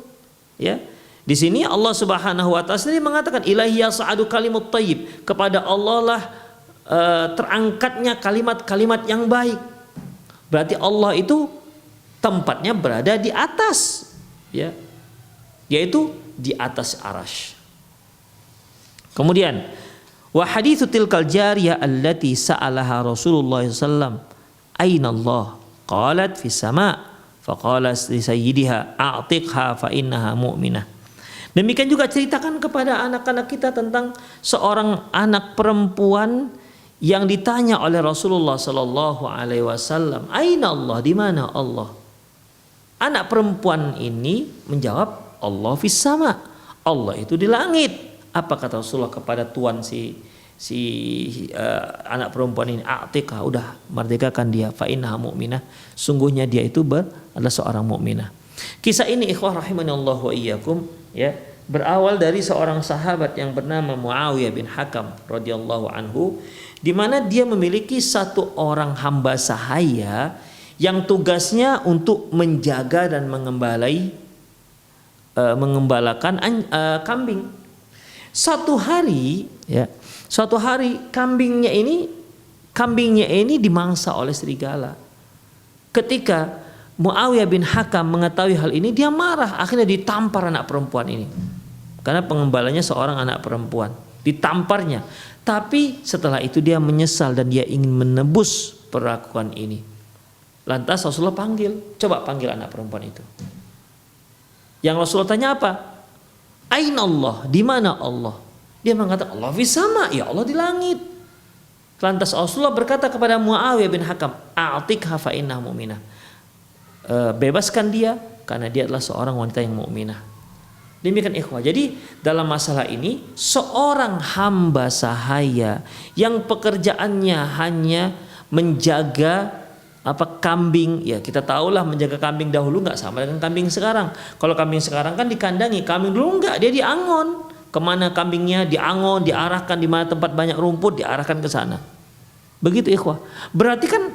Ya. Di sini Allah Subhanahu wa taala sendiri mengatakan ilaihi yas'adu kalimut thayyib. Kepada Allah lah terangkatnya kalimat-kalimat yang baik. Berarti Allah itu tempatnya berada di atas, ya. Yaitu di atas arasy. Kemudian wa haditsu tilkal jariyah allati sa'alaha Rasulullah sallallahu alaihi wasallam aina Allah? Qalat fis sama'. Faqala li sayyidiha a'tiqha fa innaha mu'minah. Demikian juga ceritakan kepada anak-anak kita tentang seorang anak perempuan yang ditanya oleh Rasulullah sallallahu alaihi wasallam, "Aina Allah?" Di mana Allah? Anak perempuan ini menjawab, "Allah fis sama." Allah itu di langit. Apa kata Rasulullah kepada tuan si anak perempuan ini? "A'tiqha, udah merdekakan dia, fa innaha mu'minah." Sungguhnya dia itu adalah seorang mukminah. Kisah ini ikhwah rahimanallahu wa iyyakum, ya, berawal dari seorang sahabat yang bernama Muawiyah bin Hakam radhiyallahu anhu, di mana dia memiliki satu orang hamba sahaya yang tugasnya untuk menjaga dan mengembalakan kambing. Suatu hari kambingnya ini dimangsa oleh serigala. Ketika Muawiyah bin Hakam mengetahui hal ini, dia marah, akhirnya ditampar anak perempuan ini. Karena pengembalanya seorang anak perempuan, ditamparnya. Tapi setelah itu dia menyesal dan dia ingin menebus perlakuan ini. Lantas Rasulullah coba panggil anak perempuan itu. Yang Rasulullah tanya apa? Aina Allah? Di mana Allah? Dia mengatakan Allah fis sama, ya Allah di langit. Lantas Rasulullah berkata kepada Muawiyah bin Hakam, a'tiqha fa innaha mu'minah. Bebaskan dia karena dia adalah seorang wanita yang mukminah. Demikian ikhwah. Jadi dalam masalah ini seorang hamba sahaya yang pekerjaannya hanya menjaga kambing, ya kita tahulah menjaga kambing dahulu nggak sama dengan kambing sekarang. Kalau kambing sekarang kan dikandangi, kambing dulu nggak, dia diangon. Kemana kambingnya diangon, diarahkan, di mana tempat banyak rumput diarahkan ke sana. Begitu ikhwah. Berarti kan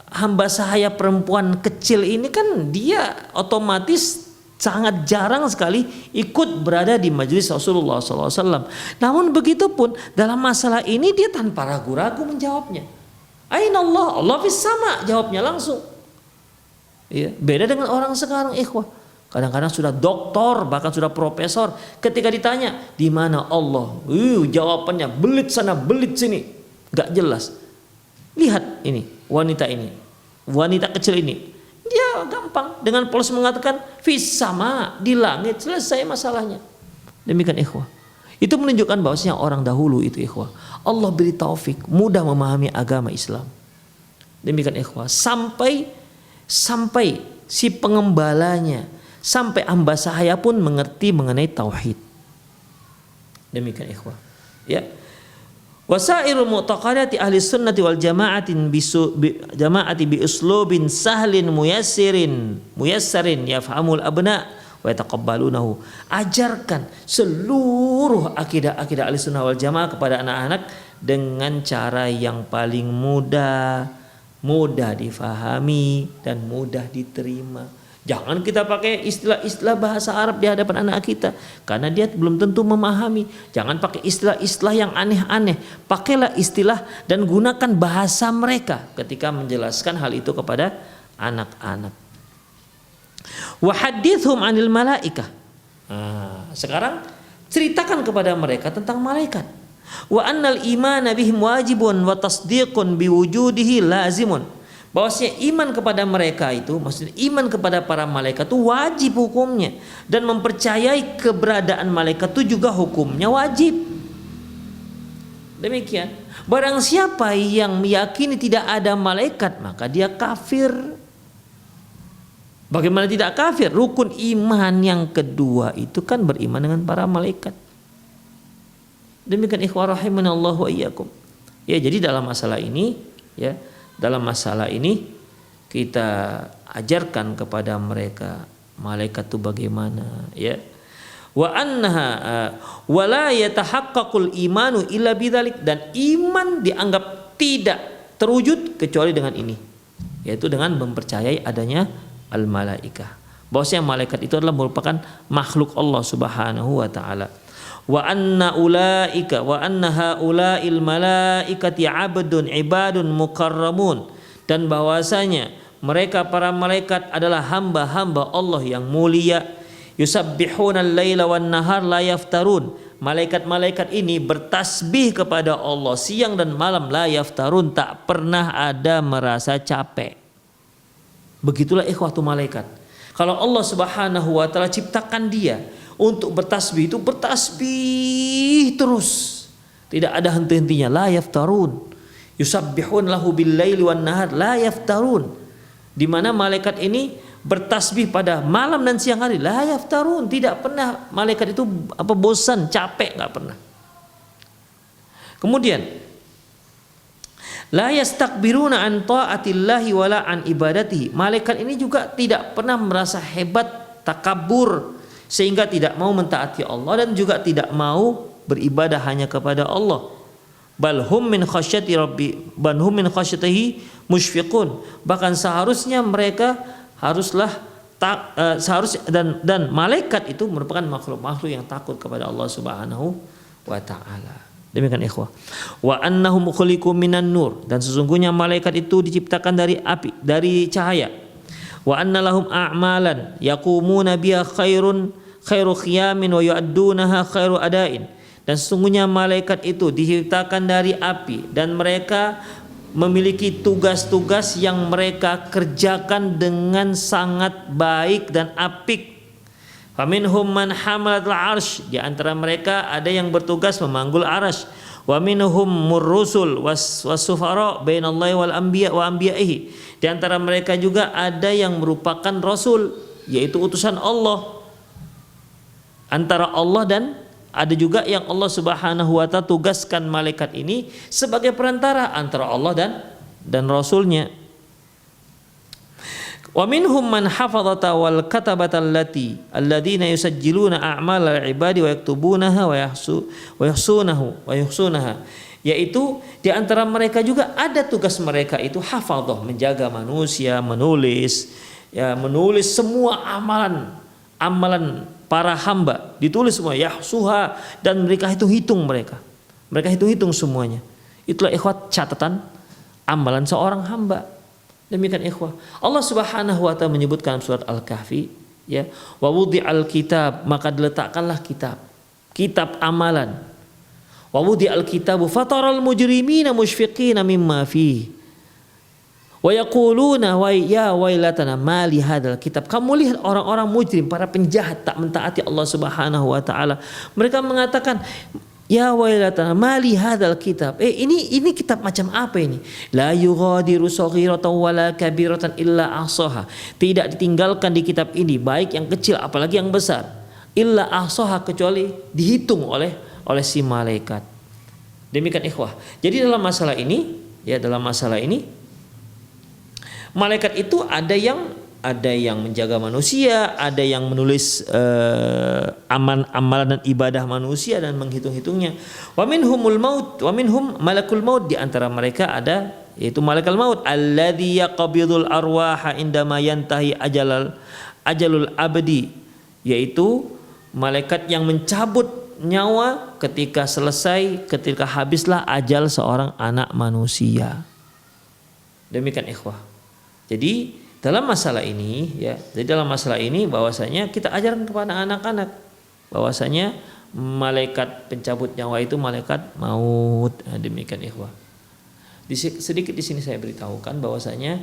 hamba sahaya perempuan kecil ini kan dia otomatis sangat jarang sekali ikut berada di majelis Rasulullah SAW. Namun begitu pun dalam masalah ini dia tanpa ragu-ragu menjawabnya. Aina Allah? Allah fis sama, jawabnya langsung. Ya, beda dengan orang sekarang ikhwah. Kadang-kadang sudah doktor, bahkan sudah profesor, ketika ditanya di mana Allah, jawabannya belit sana belit sini, nggak jelas. Lihat ini wanita kecil ini, dia gampang dengan polos mengatakan fis sama, di langit, selesai masalahnya. Demikian ikhwah. Itu menunjukkan bahwasanya orang dahulu itu ikhwah, Allah beri taufik, mudah memahami agama Islam. Demikian ikhwah, sampai si pengembalanya, sampai hamba sahaya pun mengerti mengenai tauhid. Demikian ikhwah. Ya. Wasairul mu'taqadati ahli sunnati wal jamaati bi uslubin sahlin muyassarin yafhamul abna wa yataqabbalunahu. Ajarkan seluruh akidah-akidah ahli sunnah wal jamaah kepada anak-anak dengan cara yang paling mudah difahami dan mudah diterima. Jangan kita pakai istilah-istilah bahasa Arab di hadapan anak kita, karena dia belum tentu memahami. Jangan pakai istilah-istilah yang aneh-aneh. Pakailah istilah dan gunakan bahasa mereka ketika menjelaskan hal itu kepada anak-anak. Wa hadithum 'anil malaikah. Sekarang ceritakan kepada mereka tentang malaikat. Wa annal imana bihim wajibun wa tasdiqun biwujudihi lazimun. Bahwasanya iman kepada mereka itu, maksudnya iman kepada para malaikat itu wajib hukumnya, dan mempercayai keberadaan malaikat itu juga hukumnya wajib. Demikian. Barang siapa yang meyakini tidak ada malaikat, maka dia kafir. Bagaimana tidak kafir? Rukun iman yang kedua itu kan beriman dengan para malaikat. Demikian ikhwah rahimanallahu wa iyyakum. Ya, jadi dalam masalah ini kita ajarkan kepada mereka malaikat itu bagaimana, ya. Wa annaha wa la yatahaqqaqul imanu illa bidzalik, dan iman dianggap tidak terwujud kecuali dengan ini, yaitu dengan mempercayai adanya al-malaikah. Bahwasanya malaikat itu adalah merupakan makhluk Allah Subhanahu wa taala. Wa anna haula'il malaikati 'abdun ibadun mukarramun, dan bahwasanya mereka para malaikat adalah hamba-hamba Allah yang mulia. Yusabbihuna al-laila wan nahar la yaftarun. Malaikat-malaikat ini bertasbih kepada Allah siang dan malam, la yaftarun, tak pernah ada merasa capek. Begitulah ikhwatu malaikat. Kalau Allah Subhanahu wa taala ciptakan dia untuk bertasbih, itu bertasbih terus, tidak ada henti-hentinya. La yaftarun, yusabbihun lahu bil laili wan nahar la yaftarun. Di mana malaikat ini bertasbih pada malam dan siang hari, la yaftarun, tidak pernah malaikat itu bosan, capek, nggak pernah. Kemudian la yastakbiruna an taatillahi wala an ibadatihi. Malaikat ini juga tidak pernah merasa hebat, takabur, sehingga tidak mau mentaati Allah dan juga tidak mau beribadah hanya kepada Allah. Bal hum min khasyatihi musyfiqun. Bahkan seharusnya mereka dan malaikat itu merupakan makhluk-makhluk yang takut kepada Allah Subhanahu wa taala. Demikian ikhwah. Wa annahum khuliqu minan nur, dan sesungguhnya malaikat itu diciptakan dari api, dari cahaya. Wa anna lahum a'malan yaqumuna biha khairu khiyamin wa yu'addunaha khairu adain. Dan sesungguhnya malaikat itu diciptakan dari api, dan mereka memiliki tugas-tugas yang mereka kerjakan dengan sangat baik dan apik. Faminhum man hamalatul arsh, di antara mereka ada yang bertugas memanggul arasy. Wa minhum murrusul wasufara bainallahi wal anbiya wa anbiya'ihi. Di antara mereka juga ada yang merupakan rasul, yaitu utusan Allah antara Allah, dan ada juga yang Allah Subhanahu wa taala tugaskan malaikat ini sebagai perantara antara Allah dan rasulnya. Wa minhum man hafadhata wal katabata alladziina yusajjiluna a'malal ibadi wa yaktubunaha wa yahsunaha. Yaitu di antara mereka juga ada tugas mereka itu hafadhah, menjaga manusia, menulis semua amalan para hamba, ditulis semua, yahsuha, dan mereka hitung mereka hitung semuanya. Itulah ikhwat catatan amalan seorang hamba. Demikian ikhwah. Allah Subhanahu wa taala menyebutkan surat Al-Kahfi, ya, wa wudi'al kitab, maka diletakkanlah kitab amalan. Wa wudi'al kitabu fataral mujrimina musyfiqina mimma fihi wa yaquluna wa ya wailatana ma li hadzal kitab. Kamu lihat orang-orang mujrim, para penjahat tak mentaati Allah Subhanahu wa taala. Mereka mengatakan, ya wailatana mali hadzal kitab. Ini kitab macam apa ini? La yughadiru saghiratan wala kabiratan illa ahsaha. Tidak ditinggalkan di kitab ini baik yang kecil apalagi yang besar. Illa ahsaha, kecuali dihitung oleh si malaikat. Demikian ikhwah. Jadi dalam masalah ini, malaikat itu ada yang menjaga manusia, ada yang menulis amalan dan ibadah manusia dan menghitung-hitungnya. Wa minhum malakul maut, di antara mereka ada yaitu malaikat maut, alladzi yaqbidul arwaha indama yantahi ajalul abdi, yaitu malaikat yang mencabut nyawa ketika habislah ajal seorang anak manusia. Demikian ikhwah. Jadi dalam masalah ini bahwasanya kita ajarkan kepada anak-anak bahwasanya malaikat pencabut nyawa itu malaikat maut. Nah, demikian ikhwah. Sedikit di sini saya beritahukan bahwasanya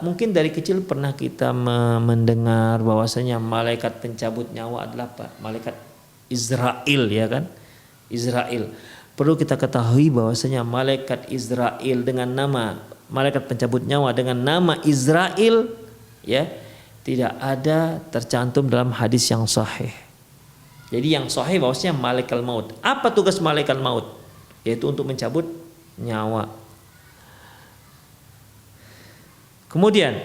mungkin dari kecil pernah kita mendengar bahwasanya malaikat pencabut nyawa adalah malaikat Israel, ya kan? Israel. Perlu kita ketahui bahwasanya malaikat Israel dengan nama malaikat pencabut nyawa dengan nama Israel, ya, tidak ada tercantum dalam hadis yang sahih. Jadi yang sahih bahwasanya malaikat maut. Apa tugas malaikat maut? Yaitu untuk mencabut nyawa. Kemudian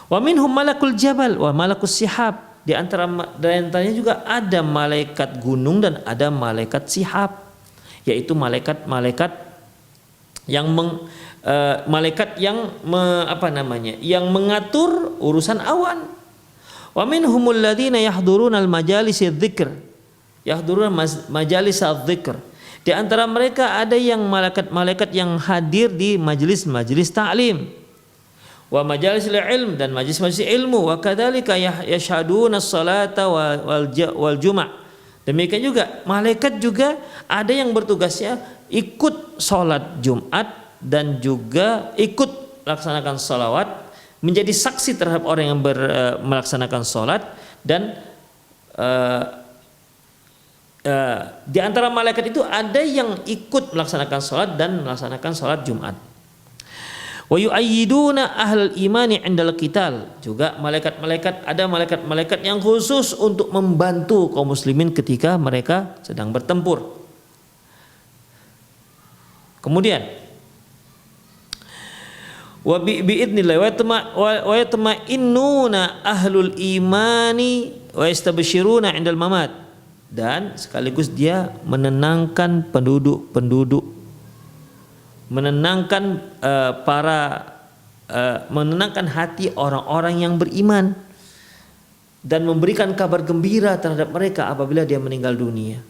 wa minhum malakul jabal wa malakus sihab, di antaranya juga ada malaikat gunung dan ada malaikat sihab, yaitu malaikat yang yang mengatur urusan awan. Wa minhumul ladzina yahdurunal majalisadzikr, di antara mereka ada yang malaikat yang hadir di majelis ta'lim, wa majalisil ilm, dan majelis ilmu, wa kadzalika yashhaduna as-salata wal juma'. Demikian juga malaikat juga ada yang bertugasnya ikut sholat Jumat dan juga ikut melaksanakan sholawat, menjadi saksi terhadap orang yang melaksanakan sholat, dan di antara malaikat itu ada yang ikut melaksanakan sholat dan melaksanakan sholat Jumat. Wa yu'ayyiduna ahlal imani 'indal qital, juga ada malaikat yang khusus untuk membantu kaum muslimin ketika mereka sedang bertempur. Kemudian wa bi'idznillah wa yatma'innuna ahlul imani wa yastabshiruna 'indal mamat, dan sekaligus dia menenangkan menenangkan hati orang-orang yang beriman dan memberikan kabar gembira terhadap mereka apabila dia meninggal dunia.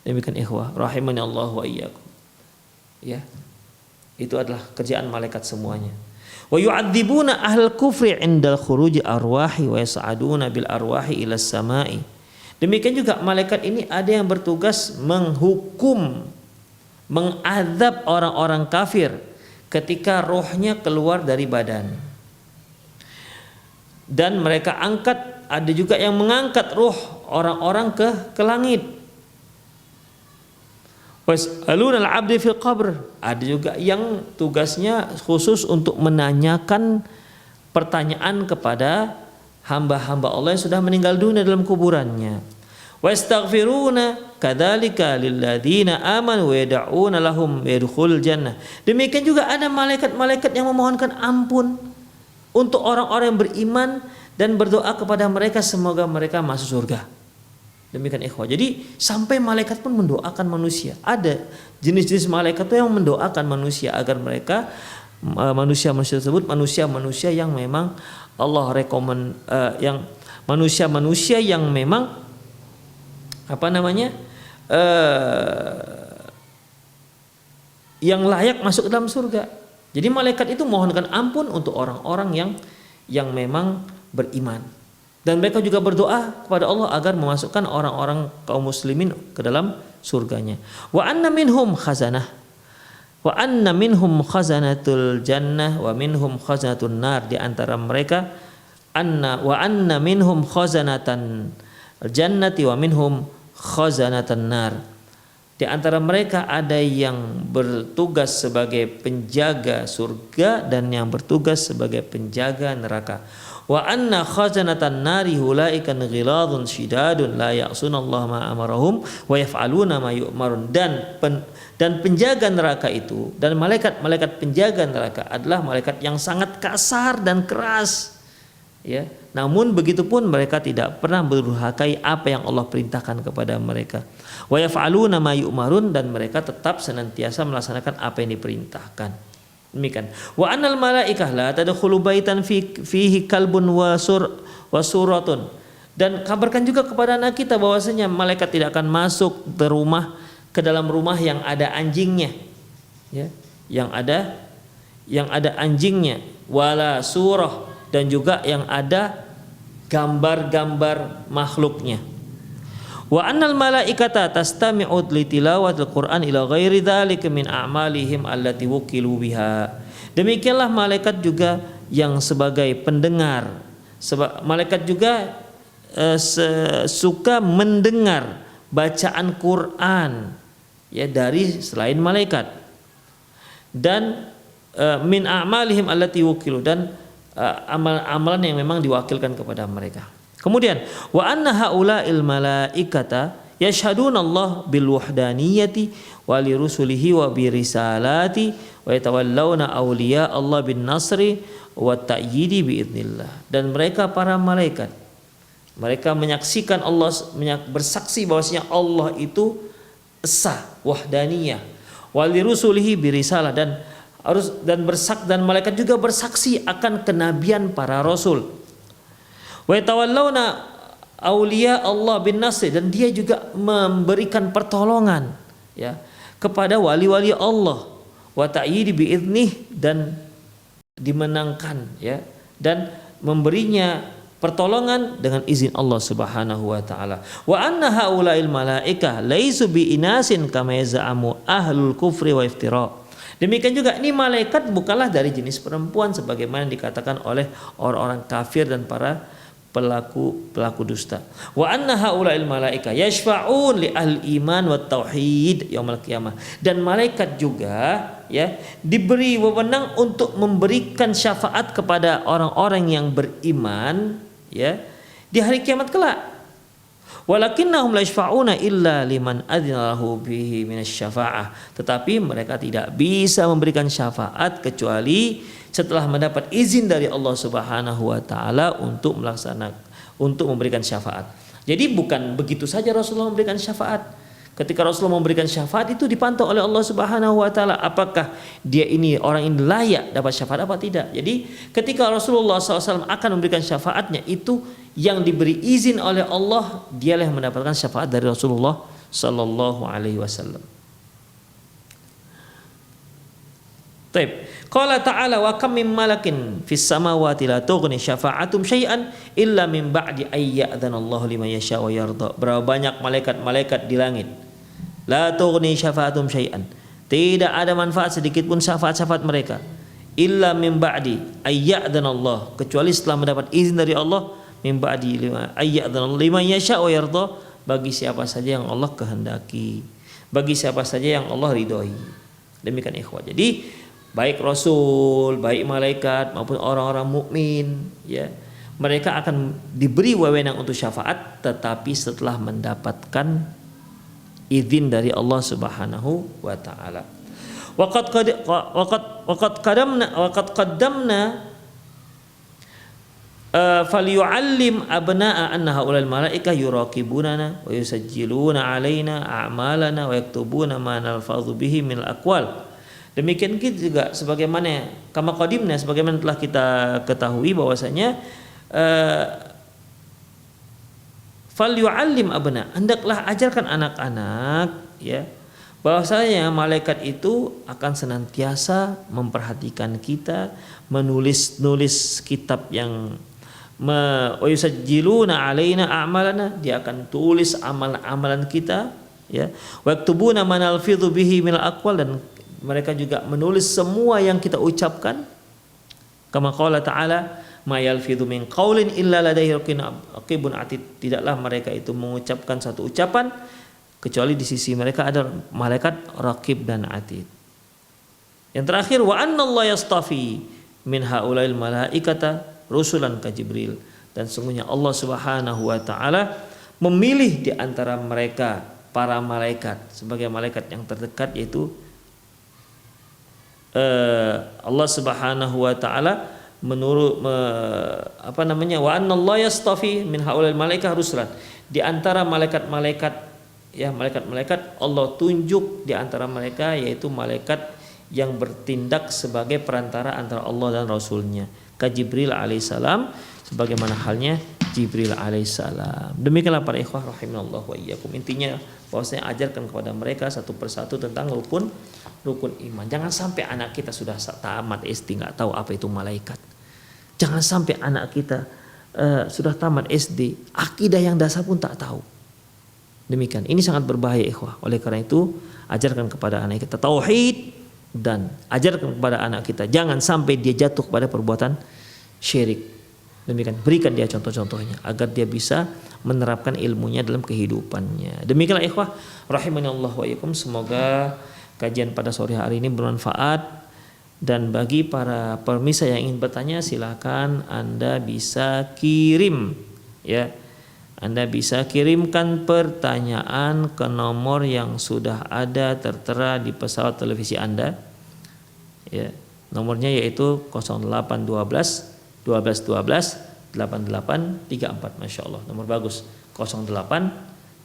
Demikian ikhwah rahimani Allah wa iyyakum. Ya. Itu adalah kerjaan malaikat semuanya. Wa yu'adzibuna ahlal kufri 'indal khuruji arwahi wa yas'aduna bil arwahi ila samai. Demikian juga malaikat ini ada yang bertugas mengadab orang-orang kafir ketika rohnya keluar dari badan. Dan mereka ada juga yang mengangkat roh orang-orang ke langit. Was'aluna al-'abdi fil qabr, ada juga yang tugasnya khusus untuk menanyakan pertanyaan kepada hamba-hamba Allah yang sudah meninggal dunia dalam kuburannya. Wastaghfiruna kadzalika lilladzina amanu wa yad'una lahum yadkhulul jannah. Demikian juga ada malaikat-malaikat yang memohonkan ampun untuk orang-orang yang beriman dan berdoa kepada mereka semoga mereka masuk surga. Demikian ikhwah. Jadi sampai malaikat pun mendoakan manusia. Ada jenis-jenis malaikat itu yang mendoakan manusia agar mereka manusia-manusia tersebut manusia-manusia yang memang Allah yang manusia-manusia yang memang yang layak masuk ke dalam surga. Jadi malaikat itu mohonkan ampun untuk orang-orang yang memang beriman, dan mereka juga berdoa kepada Allah agar memasukkan orang-orang kaum muslimin ke dalam surganya. Wa anna minhum khazanatul jannah wa minhum khazanatun nar, di antara mereka wa anna minhum khazanatan jannati wa minhum khazanatan nar, di antara mereka ada yang bertugas sebagai penjaga surga dan yang bertugas sebagai penjaga neraka. wa anna khazanatan nari ulaika ghiladun syidadun la ya'sunallaha ma amarahum wa yaf'aluna ma yu'marun. Dan penjaga neraka itu dan malaikat penjaga neraka adalah malaikat yang sangat kasar dan keras, ya. Namun begitupun mereka tidak pernah mendurhakai apa yang Allah perintahkan kepada mereka. Wa yaf'aluna ma yu'marun, dan mereka tetap senantiasa melaksanakan apa yang diperintahkan. Demikian. Wa annal malaikah la tadkhulu baitan fihi kalbun wa suratun. Dan kabarkan juga kepada anak kita bahwasanya malaikat tidak akan masuk ke dalam rumah yang ada anjingnya, ya, yang ada anjingnya, wala surah, dan juga yang ada gambar-gambar makhluknya. Wa annal malaikata tastami'u li tilawatil Qur'an ila ghairi dzalika min a'malihim allati wukilu biha. Demikianlah malaikat juga yang sebagai pendengar. Malaikat juga suka mendengar bacaan Quran, ya, dari selain malaikat. Dan min a'malihim allati wukilu, dan amalan yang memang diwakilkan kepada mereka. Kemudian wa anna haula'il malaikata yashhaduna Allah bil wahdaniyati wa li rusulihi wa bi risalati wa yatawallawna awliya Allah bin nasri wa ta'yidi bi idznillah. Dan mereka para malaikat, mereka menyaksikan Allah, bersaksi bahwasanya Allah itu esa, wahdaniyah, wali rusulihi birisalah, dan malaikat juga bersaksi akan kenabian para rasul. Wa tawallawna auliya Allah bin nasr, dan dia juga memberikan pertolongan, ya, kepada wali-wali Allah, wa ta'yidi bi idnih, dan dimenangkan, ya, dan memberinya pertolongan dengan izin Allah Subhanahu wa taala. Wa anna haula'il malaikah laisu bi inasin kama yaz'amu ahlul kufri wa iftira. Demikian juga ini malaikat bukanlah dari jenis perempuan sebagaimana dikatakan oleh orang-orang kafir dan para pelaku dusta. Wa anna haula'il malaikah yashfa'un li ahli iman wa tauhid yaumil qiyamah. Dan malaikat juga, ya, diberi wewenang untuk memberikan syafaat kepada orang-orang yang beriman, ya, di hari kiamat kelak. Walakinnahum la yashfa'una illa liman adzina lahu bihi minasyafa'ah. Tetapi mereka tidak bisa memberikan syafaat kecuali setelah mendapat izin dari Allah Subhanahu wa taala untuk memberikan syafaat. Jadi bukan begitu saja Rasulullah memberikan syafaat. Ketika Rasulullah memberikan syafaat itu dipantau oleh Allah Subhanahu wa taala, apakah dia ini orang ini layak dapat syafaat apa tidak. Jadi ketika Rasulullah SAW akan memberikan syafaatnya, itu yang diberi izin oleh Allah, dialah yang mendapatkan syafaat dari Rasulullah sallallahu alaihi wasallam. Taib. Qala ta'ala wa kam min malakin fis samawati la tughni syafa'atum syai'an illa min ba'di ay ya'dzanallahu liman yasha wa yarda. Berapa banyak malaikat-malaikat di langit. La tughni syafa'atum syai'an. Tidak ada manfaat sedikit pun syafaat-syafaat mereka. Illa min ba'di ay ya'dzanallahu, kecuali setelah mendapat izin dari Allah, min ba'di ay ya'dzanallahu liman yasha wa yarda, bagi siapa saja yang Allah kehendaki, bagi siapa saja yang Allah ridhoi. Demikian ikhwah. Jadi baik Rasul, baik malaikat maupun orang-orang mukmin, ya, mereka akan diberi wewenang untuk syafaat, tetapi setelah mendapatkan izin dari Allah Subhanahu wa taala. Waqad qaddamna falyu'allim abna'a anna haulal malaikah yuraqibunana wa yusajjiluna alaina a'malana wa yaktubuna ma nalfadhu bihi min al-aqwal. Demikian juga sebagaimana kama qadimna, sebagaimana telah kita ketahui bahwasanya fal yu'allim abna, hendaklah ajarkan anak-anak, ya, bahwasanya malaikat itu akan senantiasa memperhatikan kita, menulis kitab yang wa yusajjiluna alaina a'malana, dia akan tulis amalan-amalan kita, ya, wa yaktubuna ma nalfidhu bihi min al-aqwal, dan mereka juga menulis semua yang kita ucapkan. Kama qala ta'ala ma yalfidhu min qaulin illa ladaihi raqibun atid. Tidaklah mereka itu mengucapkan satu ucapan kecuali di sisi mereka ada malaikat raqib dan atid. Yang terakhir, wa anna Allah yastafi min haulail malaikata rusulan ka Jibril. Dan sungguhnya Allah Subhanahu wa taala memilih di antara mereka para malaikat sebagai malaikat yang terdekat, yaitu Allah Subhanahu wa taala menurut wa anna Allah yastafi min haulal malaikah rusulan. Di antara malaikat-malaikat, ya malaikat-malaikat Allah tunjuk di antara mereka, yaitu malaikat yang bertindak sebagai perantara antara Allah dan Rasulnya, ka Jibril alaihissalam, sebagaimana halnya Jibril alaihissalam. Demikianlah para ikhwah rahimanallah wa iyyakum. Intinya bahwasanya ajarkan kepada mereka satu persatu tentang rukun iman. Jangan sampai anak kita sudah tamat SD nggak tahu apa itu malaikat. Jangan sampai anak kita sudah tamat SD, akidah yang dasar pun tak tahu. Demikian, ini sangat berbahaya ikhwah. Oleh karena itu, ajarkan kepada anak kita tauhid dan ajarkan kepada anak kita jangan sampai dia jatuh kepada perbuatan syirik. Demikian, berikan dia contoh-contohnya agar dia bisa menerapkan ilmunya dalam kehidupannya. Demikianlah ikhwah rahimanallah wa iyyakum. Semoga kajian pada sore hari ini bermanfaat. Dan bagi para pemirsa yang ingin bertanya, silakan Anda bisa kirim, ya. Anda bisa kirimkan pertanyaan ke nomor yang sudah ada tertera di pesawat televisi Anda. Ya, nomornya yaitu 0812 12 12 8834. Masya Allah, nomor bagus. 08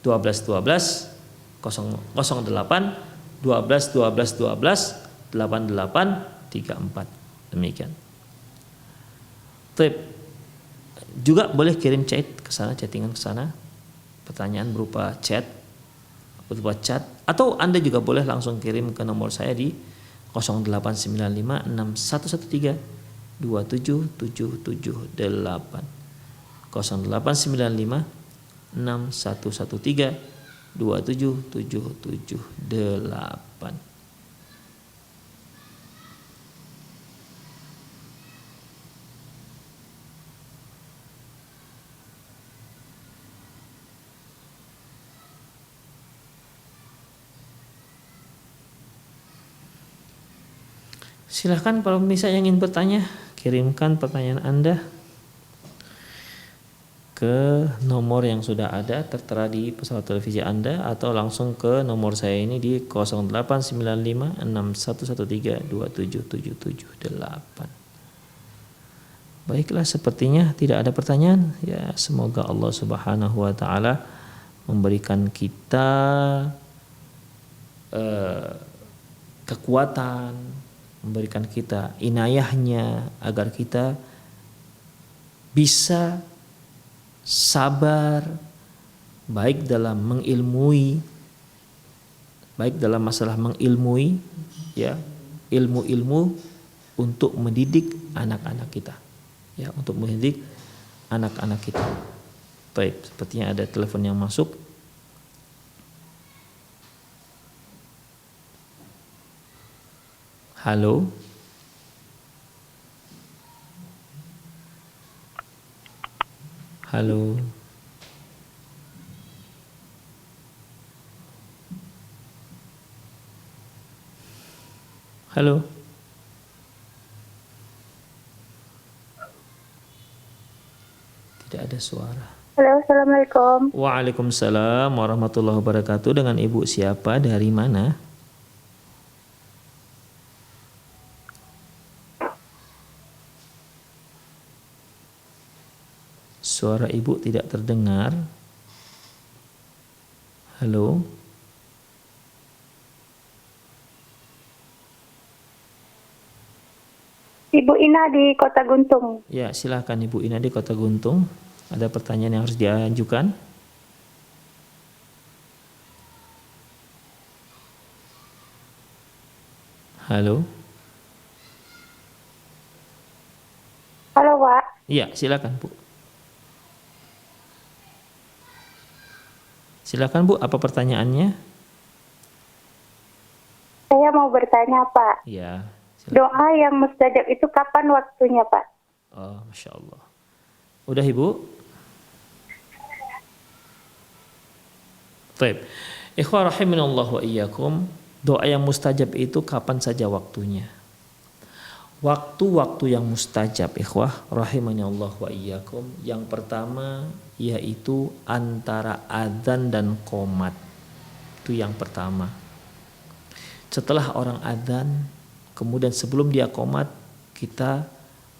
12 12 08 12 12 12 8834. Demikian. Juga boleh kirim chat ke sana, chattingan ke sana, pertanyaan berupa chat, atau Anda juga boleh langsung kirim ke nomor saya di 0895 6113 27778. 0895 6113 27778. Silahkan para pemirsa yang ingin bertanya, kirimkan pertanyaan Anda ke nomor yang sudah ada tertera di pesawat televisi Anda, atau langsung ke nomor saya ini di 0895 6113 27778. Baiklah, sepertinya tidak ada pertanyaan. Ya, semoga Allah Subhanahu wa taala memberikan kita kekuatan, memberikan kita inayahnya agar kita bisa sabar baik dalam mengilmui, baik dalam masalah mengilmui, ya, ilmu-ilmu untuk mendidik anak-anak kita, ya, untuk mendidik anak-anak kita. Baik, sepertinya ada telepon yang masuk. Halo. Halo. Halo. Tidak ada suara. Halo, assalamualaikum. Waalaikumsalam warahmatullahi wabarakatuh. Dengan ibu siapa, dari mana? Suara ibu tidak terdengar. Halo. Ibu Ina di Kota Guntung. Ya, silakan Ibu Ina di Kota Guntung. Ada pertanyaan yang harus diajukan? Halo. Halo, Pak. Iya, silakan Bu. Silakan Bu, apa pertanyaannya? Saya mau bertanya, Pak. Iya. Doa yang mustajab itu kapan waktunya, Pak? Oh, Masya Allah. Udah Ibu? Baik. Ikhwah rahimanallah wa iyyakum. Doa yang mustajab itu kapan saja waktunya. waktu-waktu yang mustajab ikhwah rahimani Allah wa iyyakum. Yang pertama yaitu antara adzan dan qomat. Itu yang pertama. Setelah orang adzan, kemudian sebelum dia qomat, kita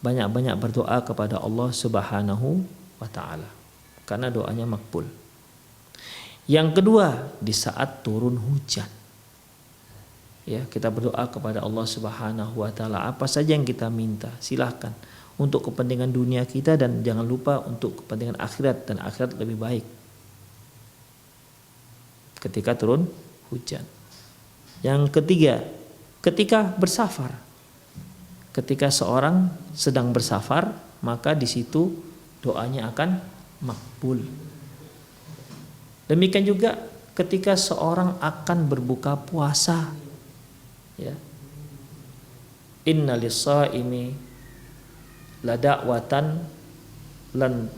banyak-banyak berdoa kepada Allah Subhanahu wa taala karena doanya makbul. Yang kedua, di saat turun hujan. Ya, kita berdoa kepada Allah Subhanahu wa taala apa saja yang kita minta, silahkan untuk kepentingan dunia kita dan jangan lupa untuk kepentingan akhirat, dan akhirat lebih baik. Ketika turun hujan. Yang ketiga, ketika bersafar. Ketika seorang sedang bersafar, maka di situ doanya akan makbul. Demikian juga ketika seorang akan berbuka puasa, ya. Inna lis-shaimi la da'watan lan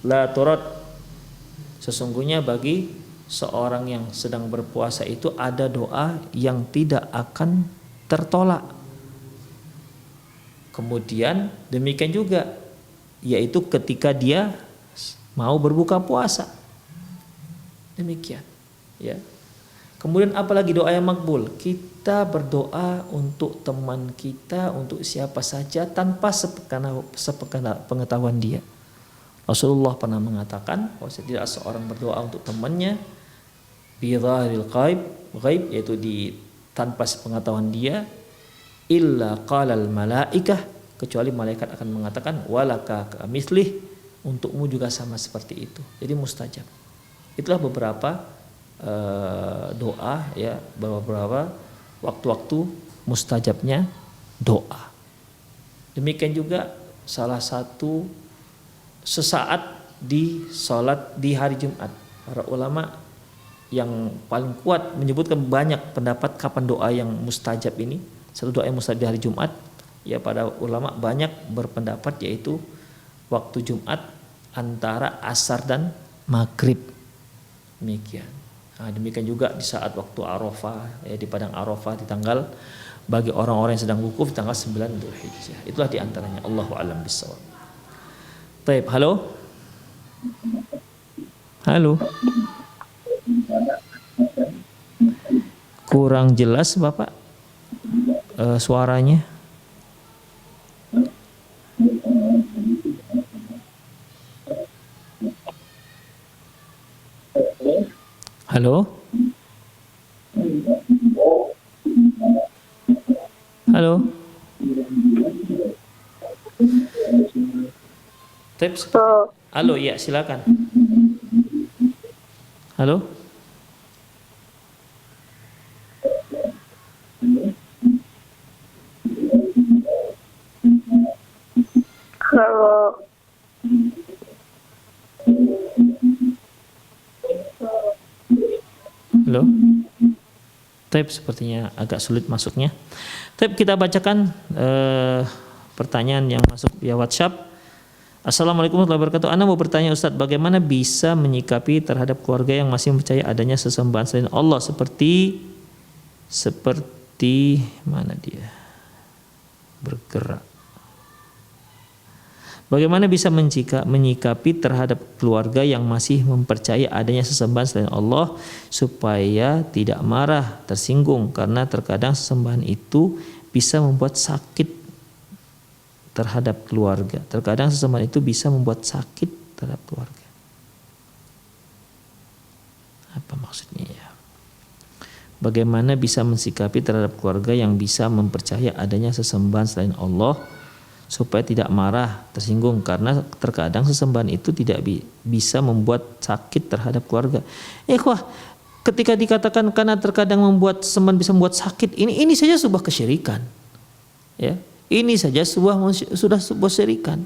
la turad. Sesungguhnya bagi seorang yang sedang berpuasa itu ada doa yang tidak akan tertolak. Kemudian demikian juga yaitu ketika dia mau berbuka puasa. Demikian, ya. Kemudian apalagi doa yang makbul? Kita berdoa untuk teman kita, untuk siapa saja tanpa sepengetahuan dia. Rasulullah pernah mengatakan bahwa tidak seorang berdoa untuk temannya bidharil ghaib, yaitu tanpa sepengetahuan dia, illa qalal malaikah, kecuali malaikat akan mengatakan walaka kamislih, untukmu juga sama seperti itu. Jadi mustajab. Itulah beberapa doa, ya, beberapa waktu-waktu mustajabnya doa. Demikian juga salah satu sesaat di salat di hari Jumat. Para ulama yang paling kuat menyebutkan banyak pendapat kapan doa yang mustajab ini. Satu doa yang mustajab di hari Jumat, ya, para ulama banyak berpendapat yaitu waktu Jumat antara asar dan maghrib. Demikian. Nah, demikian juga di saat waktu Arafah, ya, di padang Arafah di tanggal bagi orang-orang yang sedang wukuf tanggal 9 Dzulhijjah. Itulah di antaranya. Allahu a'lam bishawab. Baik, halo. Halo. Kurang jelas Bapak suaranya. Halo? Halo? Halo, ya, silakan. Halo? Halo. Halo? Tape sepertinya agak sulit masuknya. Tape kita bacakan pertanyaan yang masuk via WhatsApp. Assalamualaikum warahmatullahi wabarakatuh. Ana mau bertanya Ustadz, bagaimana bisa menyikapi terhadap keluarga yang masih percaya adanya sesembahan selain Allah seperti mana dia bergerak? Bagaimana bisa menyikapi terhadap keluarga yang masih mempercayai adanya sesembahan selain Allah supaya tidak marah, tersinggung, karena terkadang sesembahan itu bisa membuat sakit terhadap keluarga. Terkadang sesembahan itu bisa membuat sakit terhadap keluarga. Apa maksudnya ya? Bagaimana bisa mensikapi terhadap keluarga yang bisa mempercayai adanya sesembahan selain Allah supaya tidak marah, tersinggung, karena terkadang sesembahan itu tidak bisa membuat sakit terhadap keluarga. Wah, ketika dikatakan karena terkadang membuat sesembahan bisa membuat sakit, ini saja sebuah kesyirikan. Ya, ini saja sudah sebuah kesyirikan.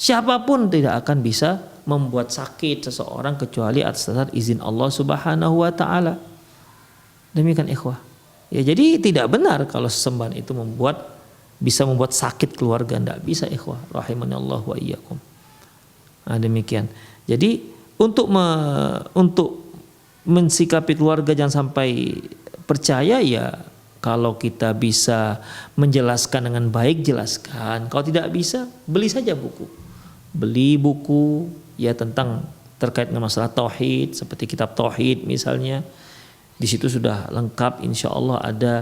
Siapapun tidak akan bisa membuat sakit seseorang kecuali atas dasar izin Allah Subhanahu wa taala. Demikian ikhwah. Ya, jadi tidak benar kalau sesembahan itu bisa membuat sakit keluarga, tidak bisa ikhwah rahimani Allah wa iyyakum. Nah, demikian. Jadi untuk mensikapi keluarga jangan sampai percaya, ya Kalau kita bisa menjelaskan dengan baik, jelaskan. Kalau tidak bisa, beli saja buku. Beli buku ya tentang terkait dengan masalah tauhid, seperti kitab tauhid misalnya. Di situ sudah lengkap, insya Allah ada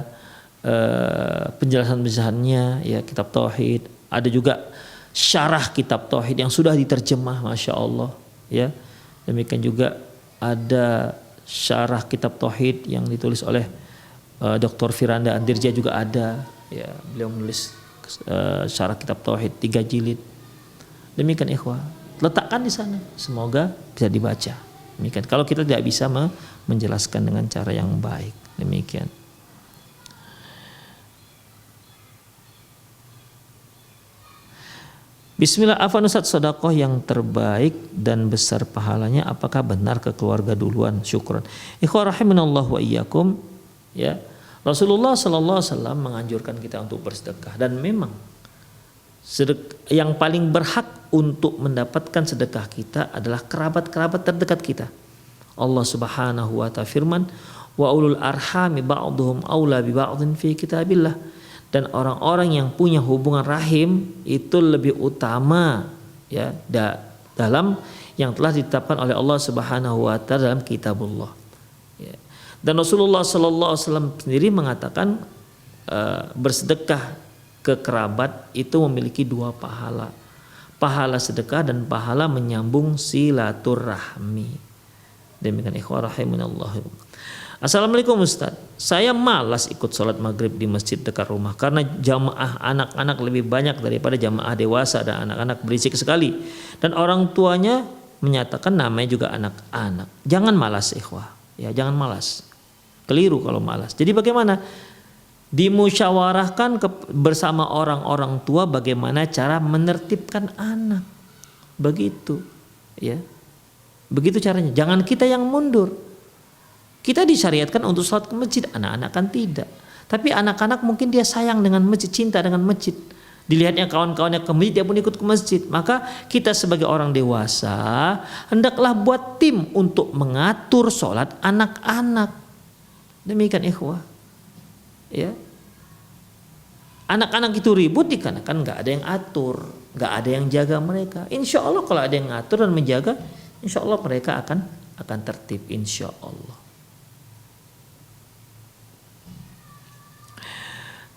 penjelasan-penjelasannya ya, kitab tauhid. Ada juga syarah kitab tauhid yang sudah diterjemah, masya Allah ya. Demikian juga ada syarah kitab tauhid yang ditulis oleh Dr. Firanda Andirja juga ada ya, beliau menulis syarah kitab tauhid 3 jilid. Demikian ikhwah, letakkan di sana, semoga bisa dibaca. Demikian. Kalau kita tidak bisa menjelaskan dengan cara yang baik, demikian. Bismillah, afwan Ustaz, sedekah yang terbaik dan besar pahalanya apakah benar ke keluarga duluan? Syukran. Ikhwah rahimanallahu wa iyyakum ya. Rasulullah sallallahu alaihi wasallam menganjurkan kita untuk bersedekah, dan memang yang paling berhak untuk mendapatkan sedekah kita adalah kerabat-kerabat terdekat kita. Allah Subhanahu wa ta'ala firman, wa ulul arhami ba'dhum aula bi ba'dhin fi kitabillah. Dan orang-orang yang punya hubungan rahim itu lebih utama ya dalam yang telah ditetapkan oleh Allah Subhanahu wa taala dalam kitabullah. Ya. Dan Rasulullah sallallahu alaihi wasallam sendiri mengatakan bersedekah ke kerabat itu memiliki 2 pahala. Pahala sedekah dan pahala menyambung silaturahmi. Demikian ikhwah rahimanallah. Assalamualaikum Ustaz, saya malas ikut sholat maghrib di masjid dekat rumah karena jamaah anak-anak lebih banyak daripada jamaah dewasa dan anak-anak berisik sekali. Dan orang tuanya menyatakan namanya juga anak-anak. Jangan malas ikhwah, ya jangan malas. Keliru kalau malas. Jadi bagaimana? Dimusyawarahkan bersama orang-orang tua bagaimana cara menertibkan anak. Begitu, ya. Begitu caranya. Jangan kita yang mundur. Kita disyariatkan untuk sholat ke masjid, anak-anak kan tidak. Tapi anak-anak mungkin dia sayang dengan masjid, cinta dengan masjid. Dilihatnya kawan-kawannya ke masjid, dia pun ikut ke masjid. Maka kita sebagai orang dewasa hendaklah buat tim untuk mengatur sholat anak-anak. Demikian ikhwah. Ya. Anak-anak itu ribut dikarenakan nggak ada yang atur, nggak ada yang jaga mereka. Insya Allah kalau ada yang ngatur dan menjaga, insya Allah mereka akan tertib, insya Allah.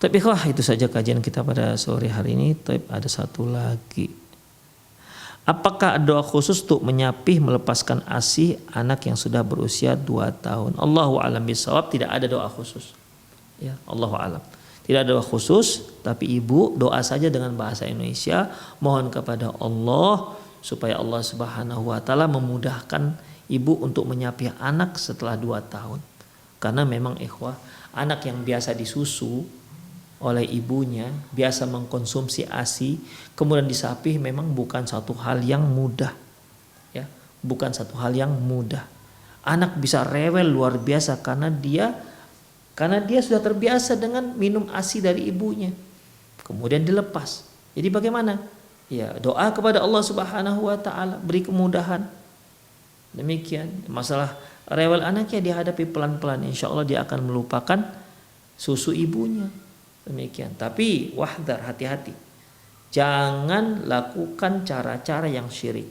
Tapi itu saja kajian kita pada sore hari ini. Tapi ada satu lagi. Apakah doa khusus untuk menyapih melepaskan ASI anak yang sudah berusia 2 tahun? Allahu a'lam bishawab, tidak ada doa khusus. Ya, Allahu a'lam. Tidak ada doa khusus, tapi ibu doa saja dengan bahasa Indonesia, mohon kepada Allah supaya Allah Subhanahu wa taala memudahkan ibu untuk menyapih anak setelah 2 tahun. Karena memang ikhwah, anak yang biasa disusu oleh ibunya, biasa mengkonsumsi ASI, kemudian disapih memang bukan satu hal yang mudah. Ya, bukan satu hal yang mudah. Anak bisa rewel luar biasa karena dia sudah terbiasa dengan minum ASI dari ibunya. Kemudian dilepas. Jadi bagaimana? Ya, doa kepada Allah Subhanahu wa taala, beri kemudahan. Demikian. Masalah rewel anaknya dihadapi pelan-pelan, insya Allah dia akan melupakan susu ibunya. Demikian. Tapi wahdar, hati-hati. Jangan lakukan cara-cara yang syirik.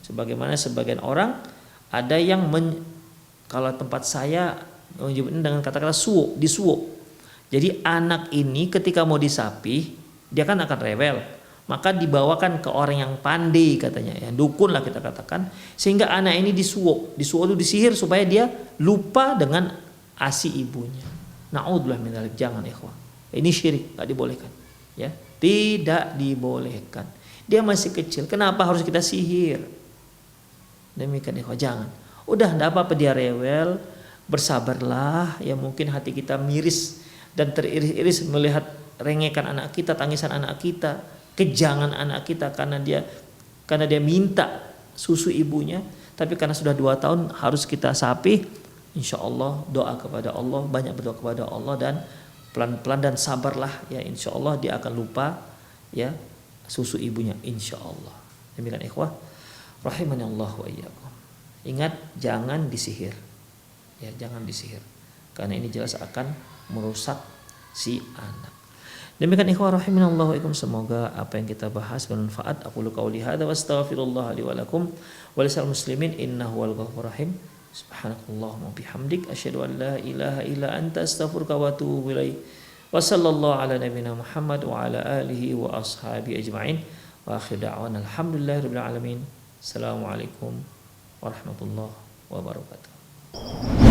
Sebagaimana sebagian orang ada yang kalau tempat saya menyebutnya dengan kata-kata disuwo. Jadi anak ini ketika mau disapih, dia kan akan rewel. Maka dibawakan ke orang yang pandai katanya, ya dukun lah kita katakan, sehingga anak ini disuwo. Disuwo itu disihir supaya dia lupa dengan ASI ibunya. Na'udzubillah min dzalik, jangan ikhwah. Ini syirik, tidak dibolehkan. Ya, tidak dibolehkan. Dia masih kecil, kenapa harus kita sihir? Demikian ikhwah, jangan. Udah, tidak apa-apa dia rewel, bersabarlah. Ya mungkin hati kita miris dan teriris-iris melihat rengekan anak kita, tangisan anak kita, kejangan anak kita karena dia minta susu ibunya. Tapi karena sudah 2 tahun harus kita sapih. Insya Allah doa kepada Allah, banyak berdoa kepada Allah dan pelan-pelan dan sabarlah, ya insya Allah dia akan lupa ya susu ibunya, insya Allah. Demikian ikhwah rahimani Allah wa iyyakum. Ingat, jangan disihir, ya jangan disihir, karena ini jelas akan merusak si anak. Demikian ikhwah rahiminallahu wa ikum, semoga apa yang kita bahas bermanfaat. Aqulu qauli hadza wa astaghfirullah li wa lakum wa lisal muslimin innahu wal ghafurur rahim. Subhanakallahumma bihamdik asyhadu an la ilaha illa anta astaghfiruka wa atubu ilaik. Wa sallallahu ala nabiyyina Muhammad wa ala alihi wa ashabi ajma'in. Wa akhir da'wana alhamdulillahirabbil alamin. Assalamualaikum warahmatullahi wabarakatuh.